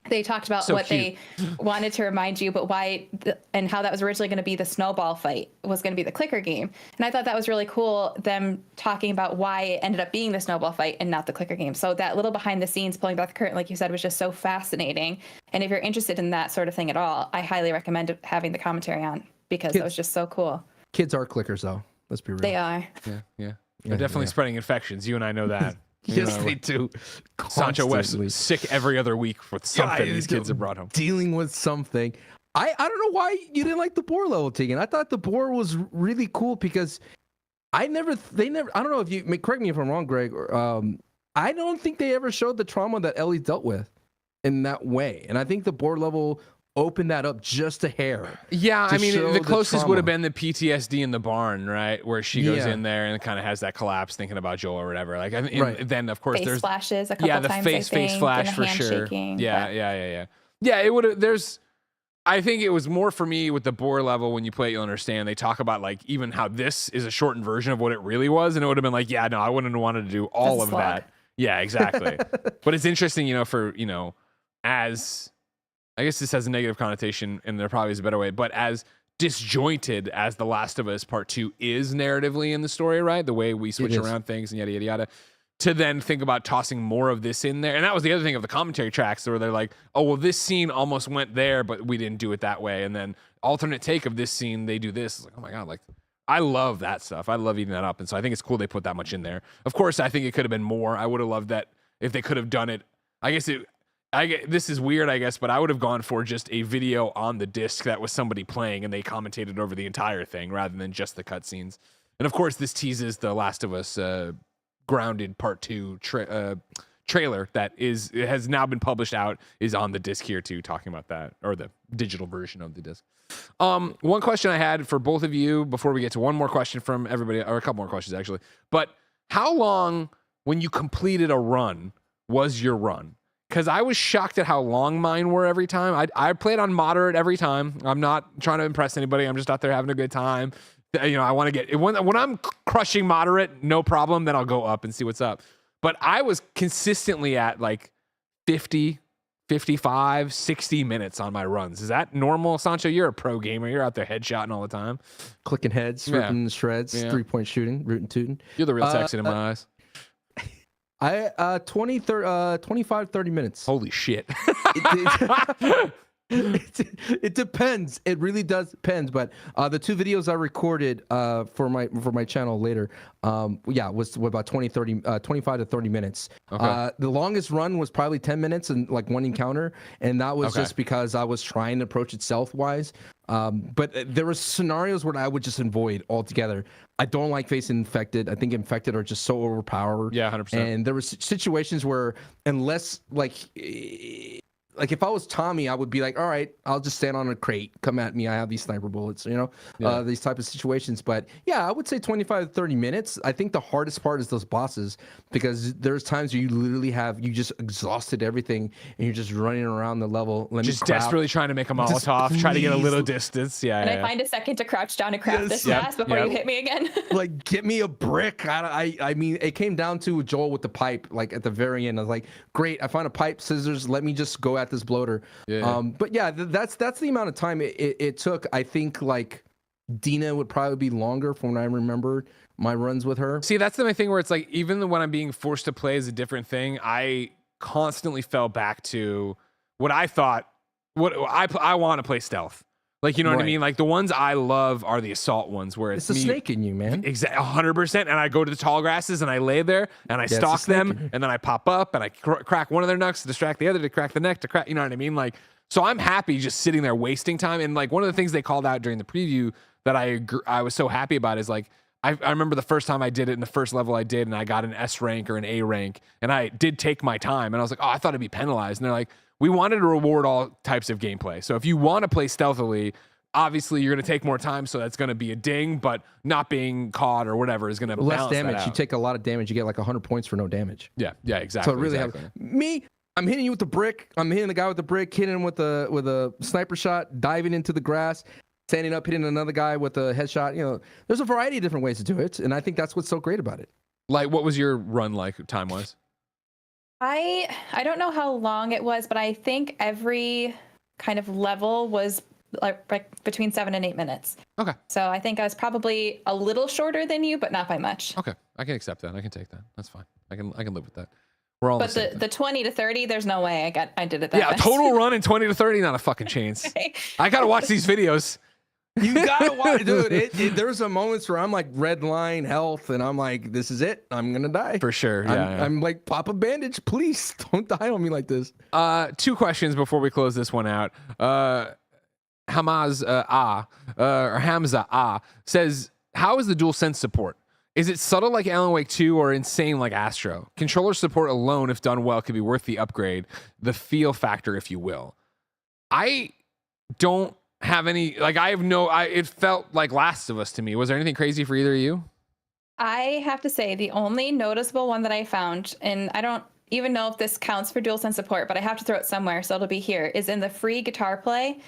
They talked about what they wanted to remind you, but why and how that was originally going to be the snowball fight was going to be the clicker game. And I thought that was really cool, them talking about why it ended up being the snowball fight and not the clicker game. So that little behind the scenes, pulling back the curtain, like you said, was just so fascinating. And if you're interested in that sort of thing at all, I highly recommend having the commentary on, because it was just so cool. Kids are clickers, though. Let's be real. They are. Yeah. They're definitely spreading infections. You and I know that. Yes, they do. SanchoWest sick every other week with something these kids have brought home. Dealing with something. I don't know why you didn't like the boar level, Tegan. I thought the boar was really cool because they never, I don't know if you, correct me if I'm wrong, Greg, I don't think they ever showed the trauma that Ellie dealt with in that way. And I think the boar level open that up just a hair. Yeah, I mean, the closest would have been the PTSD in the barn, right? Where she goes in there and kind of has that collapse thinking about Joel or whatever. Like, then of course there's flashes a couple times. The face flash for sure. Yeah. It would have. I think it was more for me with the boar level. When you play it, you'll understand. They talk about like even how this is a shortened version of what it really was, and it would have been like, yeah, no, I wouldn't have wanted to do all of that. Yeah, exactly. But it's interesting, for, as I guess this has a negative connotation and there probably is a better way, but as disjointed as The Last of Us Part 2 is narratively in the story, right? The way we switch around things and yada, yada, yada. To then think about tossing more of this in there. And that was the other thing of the commentary tracks where they're like, oh, well, this scene almost went there, but we didn't do it that way. And then alternate take of this scene, they do this. It's like, oh my God, like, I love that stuff. I love eating that up. And so I think it's cool they put that much in there. Of course, I think it could have been more. I would have loved that if they could have done it. This is weird, I guess, but I would have gone for just a video on the disc that was somebody playing and they commentated over the entire thing rather than just the cutscenes. And of course, this teases the Last of Us Grounded Part 2 trailer that has now been published out, is on the disc here too, talking about that, or the digital version of the disc. One question I had for both of you before we get to one more question from everybody, or a couple more questions actually, but how long when you completed a run was your run? Because I was shocked at how long mine were every time. I played on moderate every time. I'm not trying to impress anybody. I'm just out there having a good time. I want to get, when I'm crushing moderate, no problem, then I'll go up and see what's up. But I was consistently at like 50, 55, 60 minutes on my runs. Is that normal? Sancho, you're a pro gamer. You're out there headshotting all the time. Clicking heads, ripping the shreds, 3-point shooting, rootin' tootin'. You're the real Texan in my eyes. 25, 30 minutes. Holy shit. It depends. It really does depend. But the two videos I recorded for my channel later, was about 25 to 30 minutes. Okay. The longest run was probably 10 minutes and like one encounter, and that was just because I was trying to approach it stealth-wise. But there were scenarios where I would just avoid altogether. I don't like facing infected. I think infected are just so overpowered. Yeah, 100%. And there were situations where unless like if I was Tommy, I would be like, all right, I'll just stand on a crate. Come at me. I have these sniper bullets, these type of situations. But yeah, I would say 25 to 30 minutes. I think the hardest part is those bosses, because there's times where you just exhausted everything and you're just running around the level. Just desperately trying to make a Molotov, try to get a little distance. Yeah. And I find a second to crouch down and craft this fast before you hit me again. Like, get me a brick. I mean, it came down to Joel with the pipe, like at the very end. I was like, great, I found a pipe, scissors, let me just go at this bloater. But yeah, that's the amount of time it took. I think like Dina would probably be longer from what I remember my runs with her. See, that's the thing where it's like, even when I'm being forced to play is a different thing, I constantly fell back to what I thought, I want to play stealth. Like, you know what I mean? Like, the ones I love are the assault ones where it's the snake in you, man. Exactly, 100%. And I go to the tall grasses and I lay there and I stalk them, and then I pop up and I crack one of their knucks to distract the other, to crack the neck, to crack, you know what I mean? Like, so I'm happy just sitting there wasting time. And like, one of the things they called out during the preview that I was so happy about is like, I remember the first time I did it in the first level I did, and I got an S rank or an A rank, and I did take my time, and I was like, oh, I thought it'd be penalized. And they're like, we wanted to reward all types of gameplay. So if you want to play stealthily, obviously you're going to take more time, so that's going to be a ding, but not being caught or whatever is going to less damage. You take a lot of damage, you get like 100 points for no damage. Yeah, exactly. So it really I'm hitting you with the brick. I'm hitting the guy with the brick, hitting him with a sniper shot, diving into the grass, standing up, hitting another guy with a headshot. There's a variety of different ways to do it, and I think that's what's so great about it. Like, what was your run like time-wise? I don't know how long it was, but I think every kind of level was like between 7 and 8 minutes. Okay. So I think I was probably a little shorter than you, but not by much. Okay, I can accept that. I can take that. That's fine. I can live with that. We're all. But the 20 to 30, there's no way I did it that fast. Yeah, total run in 20 to 30, not a fucking chance. I gotta watch these videos. You gotta watch, dude. There's a moments where I'm like red line health, and I'm like, this is it. I'm gonna die for sure. Yeah, I'm like, pop a bandage, please. Don't die on me like this. 2 questions before we close this one out. Hamza says, how is the DualSense support? Is it subtle like Alan Wake 2 or insane like Astro? Controller support alone, if done well, could be worth the upgrade, the feel factor, if you will. I don't have any, like, it felt like Last of Us to me. Was there anything crazy for either of you? I have to say, the only noticeable one that I found, and I don't even know if this counts for DualSense support, but I have to throw it somewhere, so it'll be here, is in the free guitar play.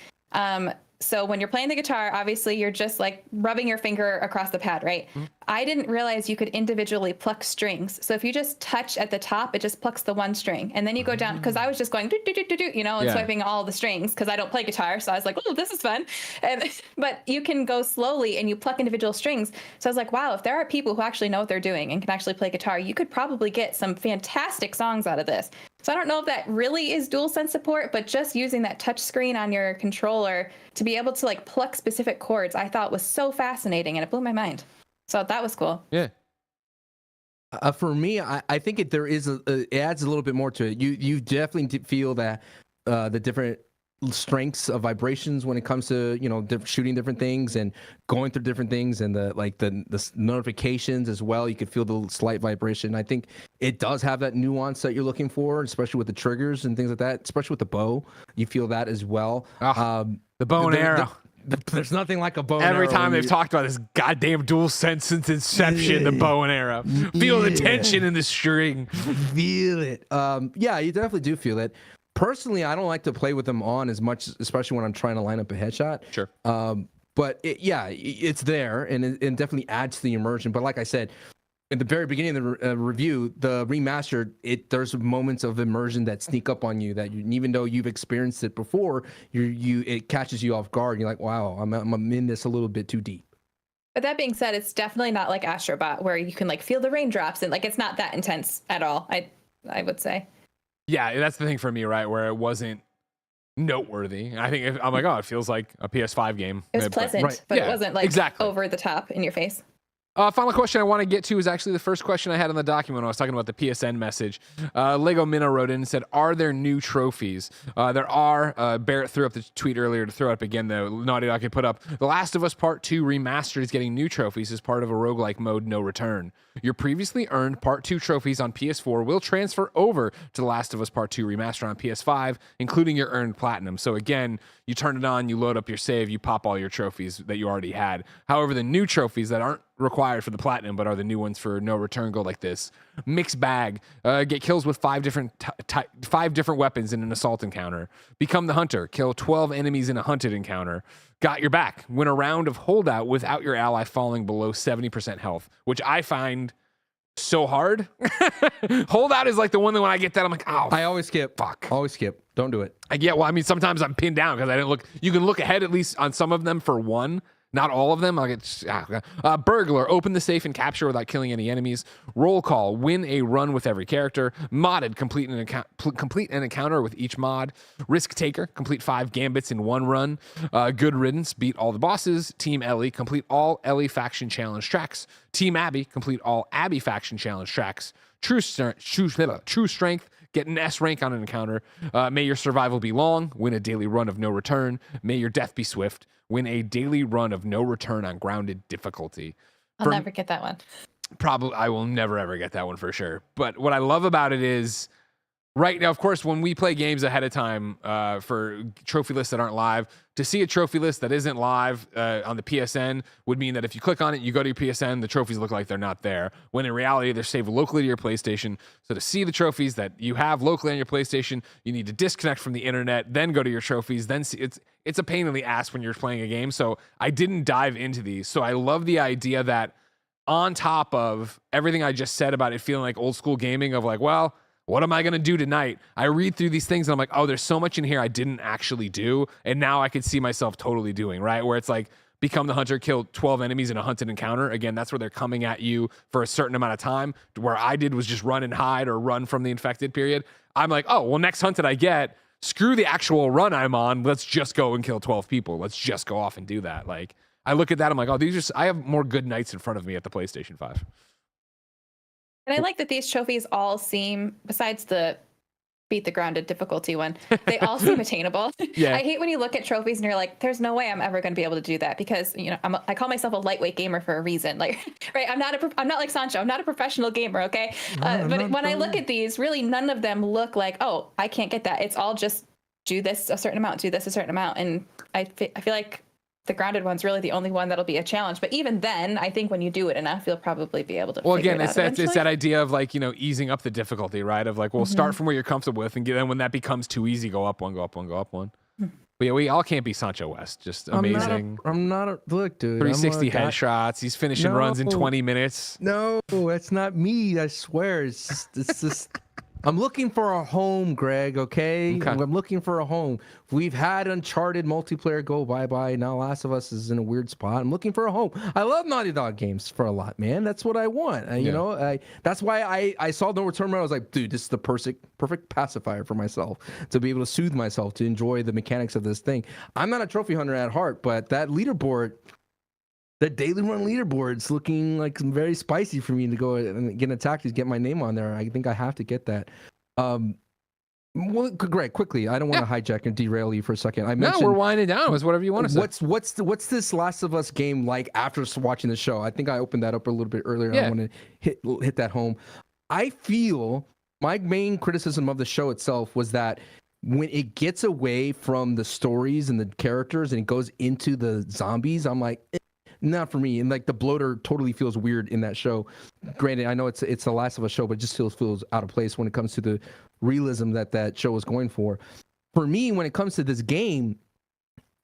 so when you're playing the guitar, obviously you're just like rubbing your finger across the pad, right? I didn't realize you could individually pluck strings. So if you just touch at the top, it just plucks the one string. And then you go down, because I was just going do, do, do, do, do, you know, and swiping all the strings because I don't play guitar. So I was like, oh, this is fun. But you can go slowly and you pluck individual strings. So I was like, wow, if there are people who actually know what they're doing and can actually play guitar, you could probably get some fantastic songs out of this. So I don't know if that really is DualSense support, but just using that touch screen on your controller to be able to like pluck specific chords, I thought was so fascinating and it blew my mind. So that was cool. Yeah. For me, I think it adds a little bit more to it. You definitely feel that the different strengths of vibrations when it comes to shooting different things and going through different things, and the notifications as well. You could feel the slight vibration. I think it does have that nuance that you're looking for, especially with the triggers and things like that. Especially with the bow, you feel that as well. The bow and arrow. There's nothing like a bow and arrow. Every time they've talked about this goddamn DualSense since inception, the bow and arrow. Feel the tension in the string. Feel it. Yeah, you definitely do feel it. Personally, I don't like to play with them on as much, especially when I'm trying to line up a headshot. Sure. But it's there, and it definitely adds to the immersion. But like I said, at the very beginning of the review, the remastered, there's moments of immersion that sneak up on you that even though you've experienced it before, it catches you off guard. You're like, wow, I'm in this a little bit too deep. But that being said, it's definitely not like Astrobot where you can like feel the raindrops and like it's not that intense at all. I would say. Yeah, that's the thing for me, right? Where it wasn't noteworthy. I think I'm like, oh, it feels like a PS5 game. It was pleasant, but it wasn't like over the top in your face. Final question I want to get to is actually the first question I had on the document when I was talking about the PSN message. Lego Minnow wrote in and said, are there new trophies? There are. Barrett threw up the tweet earlier to throw it up again, though. Naughty Dog could put up, The Last of Us Part 2 Remastered is getting new trophies as part of a roguelike mode, No Return. Your previously earned Part 2 trophies on PS4 will transfer over to The Last of Us Part 2 Remastered on PS5, including your earned platinum. So again, you turn it on, you load up your save, you pop all your trophies that you already had. However, the new trophies that aren't required for the platinum but are the new ones for No Return go like this. Mixed bag. Get kills with 5 different weapons in an assault encounter. Become the hunter. Kill 12 enemies in a hunted encounter. Got your back. Win a round of holdout without your ally falling below 70% health, which I find so hard. Holdout is like the one that when I get that, I'm like, oh, I always skip. Fuck. Always skip. Don't do it. Well, I mean, sometimes I'm pinned down because I didn't look. You can look ahead at least on some of them for one. Not all of them. Burglar, open the safe and capture without killing any enemies. Roll call, win a run with every character. Modded, complete an encounter with each mod. Risk taker, complete 5 gambits in 1 run. Good riddance, beat all the bosses. Team Ellie, complete all Ellie faction challenge tracks. Team Abby, complete all Abby faction challenge tracks. True strength, get an S rank on an encounter. May your survival be long. Win a daily run of No Return. May your death be swift. Win a daily run of No Return on grounded difficulty. I'll never get that one. Probably, I will never ever get that one for sure. But what I love about it is, right now, of course, when we play games ahead of time for trophy lists that aren't live, to see a trophy list that isn't live on the PSN would mean that if you click on it, you go to your PSN, the trophies look like they're not there, when in reality, they're saved locally to your PlayStation. So to see the trophies that you have locally on your PlayStation, you need to disconnect from the internet, then go to your trophies, then see it's a pain in the ass when you're playing a game. So I didn't dive into these. So I love the idea that on top of everything I just said about it feeling like old school gaming of like, well, what am I going to do tonight? I read through these things and I'm like, oh, there's so much in here I didn't actually do. And now I could see myself totally doing, right? Where it's like, become the hunter, kill 12 enemies in a hunted encounter. Again, that's where they're coming at you for a certain amount of time. Where I did was just run and hide or run from the infected period. I'm like, oh, well, next hunted I get, screw the actual run I'm on. Let's just go and kill 12 people. Let's just go off and do that. Like, I look at that, I'm like, oh, I have more good nights in front of me at the PlayStation 5. And I like that these trophies all seem, besides the beat the grounded difficulty one, they all seem attainable. Yeah. I hate when you look at trophies and you're like, there's no way I'm ever going to be able to do that because, you know, I call myself a lightweight gamer for a reason. Like, right. I'm not like Sancho. I'm not a professional gamer. Okay. But when I look at these, really none of them look like, oh, I can't get that. It's all just do this a certain amount, do this a certain amount. And I feel like the grounded one's really the only one that'll be a challenge. But even then, I think when you do it enough, you'll probably be able to. Well, again, it's that idea of like, you know, easing up the difficulty, right? Of like, well, start from where you're comfortable with, and then when that becomes too easy, go up one, go up one, go up one. But yeah, we all can't be SanchoWest. Just amazing. I'm not a look, dude. 360 headshots. He's finishing runs in 20 minutes. No, that's not me. I swear. It's just. I'm looking for a home, Greg. Okay? I'm looking for a home. We've had Uncharted multiplayer go bye-bye. Now Last of Us is in a weird spot. I'm looking for a home. I love Naughty Dog games for a lot, man. That's what I want. You know, that's why I saw No Return. I was like, dude, this is the perfect pacifier for myself to be able to soothe myself, to enjoy the mechanics of this thing. I'm not a trophy hunter at heart, but that leaderboard. The daily run leaderboard's looking like very spicy for me to go and get attacked to get my name on there. I think I have to get that. Well, Greg, quickly. I don't want to hijack and derail you for a second. No, we're winding down. It's whatever you want to say. What's this Last of Us game like after watching the show? I think I opened that up a little bit earlier. Yeah. I want to hit that home. I feel my main criticism of the show itself was that when it gets away from the stories and the characters and it goes into the zombies, I'm like, not for me. And like the bloater totally feels weird in that show. Granted, I know it's the Last of Us show, but it just feels out of place when it comes to the realism that show is going for. For me, when it comes to this game,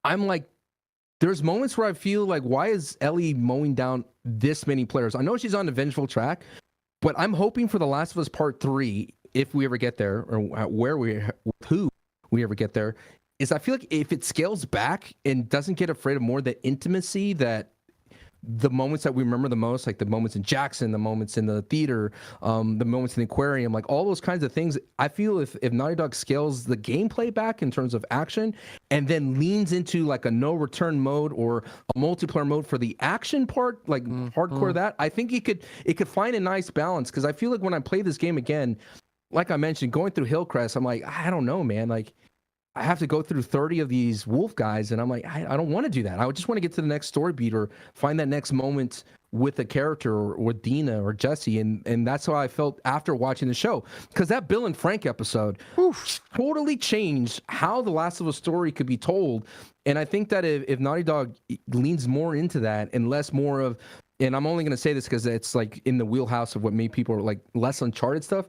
I'm like, there's moments where I feel like, why is Ellie mowing down this many players? I know she's on the vengeful track, but I'm hoping for The Last of Us Part 3, if we ever get there, or who we ever get there, is I feel like if it scales back and doesn't get afraid of more the intimacy that the moments that we remember the most, like the moments in Jackson, the moments in the theater, the moments in the aquarium, like all those kinds of things. I feel if Naughty Dog scales the gameplay back in terms of action and then leans into like a no return mode or a multiplayer mode for the action part, like hardcore that, I think it could find a nice balance. Because I feel like when I play this game again, like I mentioned, going through Hillcrest, I'm like, I don't know, man. Like, I have to go through 30 of these wolf guys, and I'm like, I don't want to do that. I just want to get to the next story beat or find that next moment with a character or with Dina or Jesse, and that's how I felt after watching the show. Because that Bill and Frank episode totally changed how the Last of Us story could be told. And I think that if Naughty Dog leans more into that and less more of, and I'm only going to say this because it's like in the wheelhouse of what made people like less Uncharted stuff,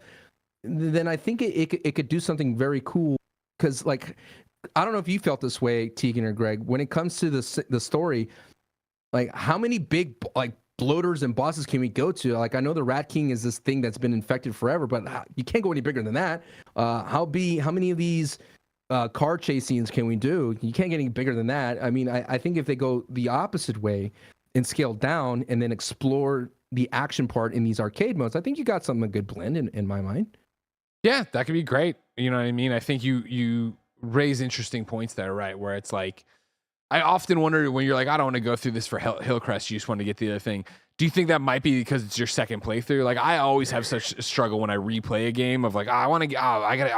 then I think it could do something very cool. Because, like, I don't know if you felt this way, Tegan or Greg, when it comes to the story, like, how many big, like, bloaters and bosses can we go to? Like, I know the Rat King is this thing that's been infected forever, but you can't go any bigger than that. How many of these car chase scenes can we do? You can't get any bigger than that. I mean, I think if they go the opposite way and scale down and then explore the action part in these arcade modes, I think you got something a good blend in my mind. Yeah, that could be great. You know what I mean? I think you raise interesting points there, right? Where it's like, I often wonder when you're like, I don't want to go through this for Hillcrest, you just want to get the other thing. Do you think that might be because it's your second playthrough? Like, I always have such a struggle when I replay a game of like, I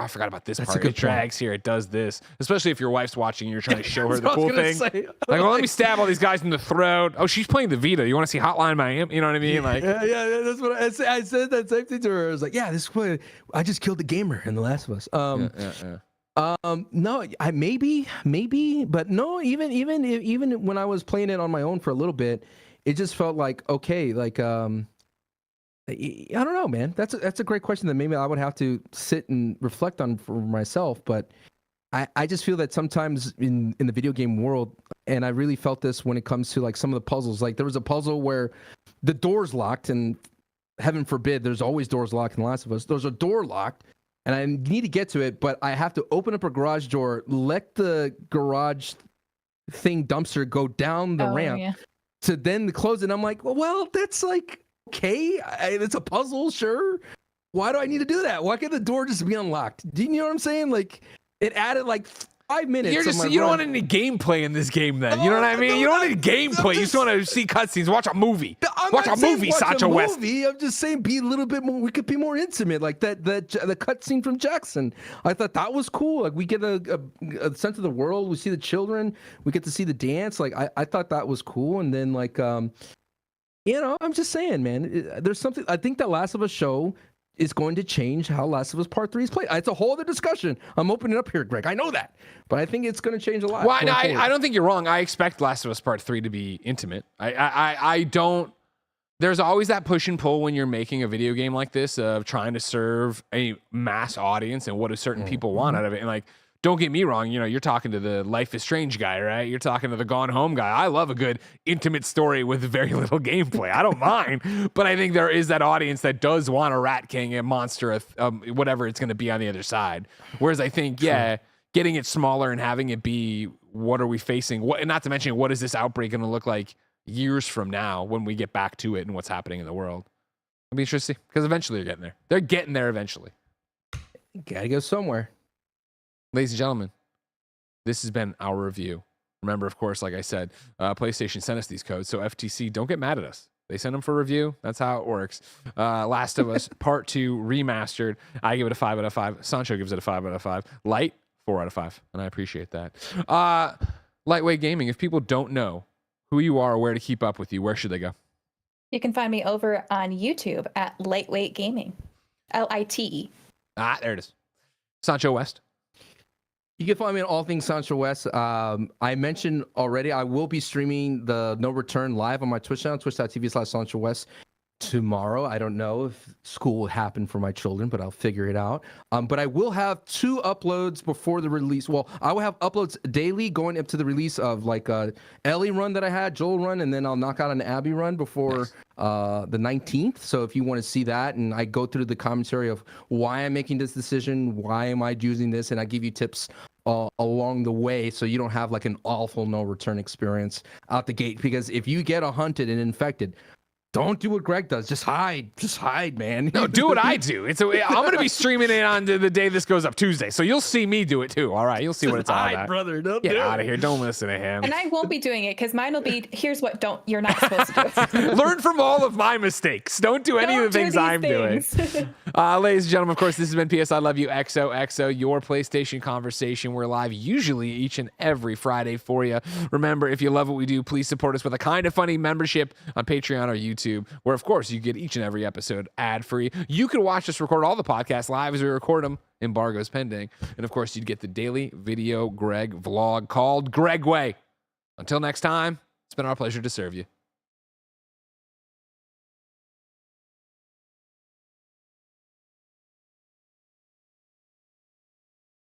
forgot about this part. It drags here, it does this. Especially if your wife's watching and you're trying to show her the cool thing. Like, well, let me stab all these guys in the throat. Oh, she's playing the Vita. You want to see Hotline Miami? You know what I mean? Like, yeah, that's what I said. That same thing to her. I was like, yeah, this is what I just killed the gamer in The Last of Us. No, maybe, but no. Even when I was playing it on my own for a little bit, it just felt like okay. Like I don't know, man. That's a great question that maybe I would have to sit and reflect on for myself. But I just feel that sometimes in the video game world, and I really felt this when it comes to like some of the puzzles. Like there was a puzzle where the door's locked, and heaven forbid, there's always doors locked in The Last of Us. There's a door locked. And I need to get to it, but I have to open up a garage door, let the garage dumpster go down the ramp to then close it. And I'm like, well, that's like, okay, it's a puzzle, sure. Why do I need to do that? Why can't the door just be unlocked? Do you know what I'm saying? Like, it added like 5 minutes. You don't want any gameplay in this game then. You know what I mean? You don't want any gameplay. You just want to see cutscenes. Watch a movie. Watch a movie, SanchoWest. I'm just saying be a little bit more, we could be more intimate. Like the cutscene from Jackson. I thought that was cool. Like we get a sense of the world. We see the children. We get to see the dance. Like I thought that was cool. And then like, I'm just saying, man, there's something, I think that Last of Us show is going to change how Last of Us Part 3 is played. It's a whole other discussion. I'm opening up here, Greg. I know that. But I think it's going to change a lot. Well, no, I don't think you're wrong. I expect Last of Us Part 3 to be intimate. I don't... There's always that push and pull when you're making a video game like this of trying to serve a mass audience and what do certain people want out of it. And like, Don't get me wrong, you're talking to the Life is Strange guy, right? You're talking to the Gone Home guy. I love a good intimate story with very little gameplay. I don't mind, but I think there is that audience that does want a Rat King, a monster, whatever it's going to be on the other side. Whereas I think, getting it smaller and having it be, what are we facing? Not to mention, what is this outbreak going to look like years from now when we get back to it and what's happening in the world? It'll be interesting because eventually they're getting there. They're getting there eventually. Gotta go somewhere. Ladies and gentlemen, this has been our review. Remember, of course, like I said, PlayStation sent us these codes, so FTC, don't get mad at us. They send them for review. That's how it works. Last of Us Part 2 Remastered. I give it a 5 out of 5. Sancho gives it a 5 out of 5. Light, 4 out of 5, and I appreciate that. Lightweight Gaming, if people don't know who you are or where to keep up with you, where should they go? You can find me over on YouTube at Lightweight Gaming. LITE. There it is. SanchoWest. You can find me on all things SanchoWest. I mentioned already, I will be streaming the No Return live on my Twitch channel, twitch.tv/SanchoWest tomorrow. I don't know if school will happen for my children, but I'll figure it out. But I will have 2 uploads before the release. Well, I will have uploads daily going up to the release of like a Ellie run that I had, Joel run, and then I'll knock out an Abby run before the 19th. So if you want to see that, and I go through the commentary of why I'm making this decision, why am I using this, and I give you tips along the way, so you don't have like an awful no return experience out the gate. Because if you get hunted and infected, don't do what Greg does. Just hide, man. No, do what I do. I'm going to be streaming it on the day this goes up, Tuesday. So you'll see me do it too. All right, you'll see what it's all about. Brother. Get out of here. Don't listen to him. And I won't be doing it because mine will be, here's what you're not supposed to do. Learn from all of my mistakes. Don't do any of the things I'm doing. Ladies and gentlemen, of course, this has been PS I Love You XOXO, your PlayStation conversation. We're live usually each and every Friday for you. Remember, if you love what we do, please support us with a KindaFunny membership on Patreon or YouTube, where, of course, you get each and every episode ad-free. You can watch us record all the podcasts live as we record them, embargoes pending. And, of course, you'd get the daily video Greg vlog called Greg Way. Until next time, it's been our pleasure to serve you.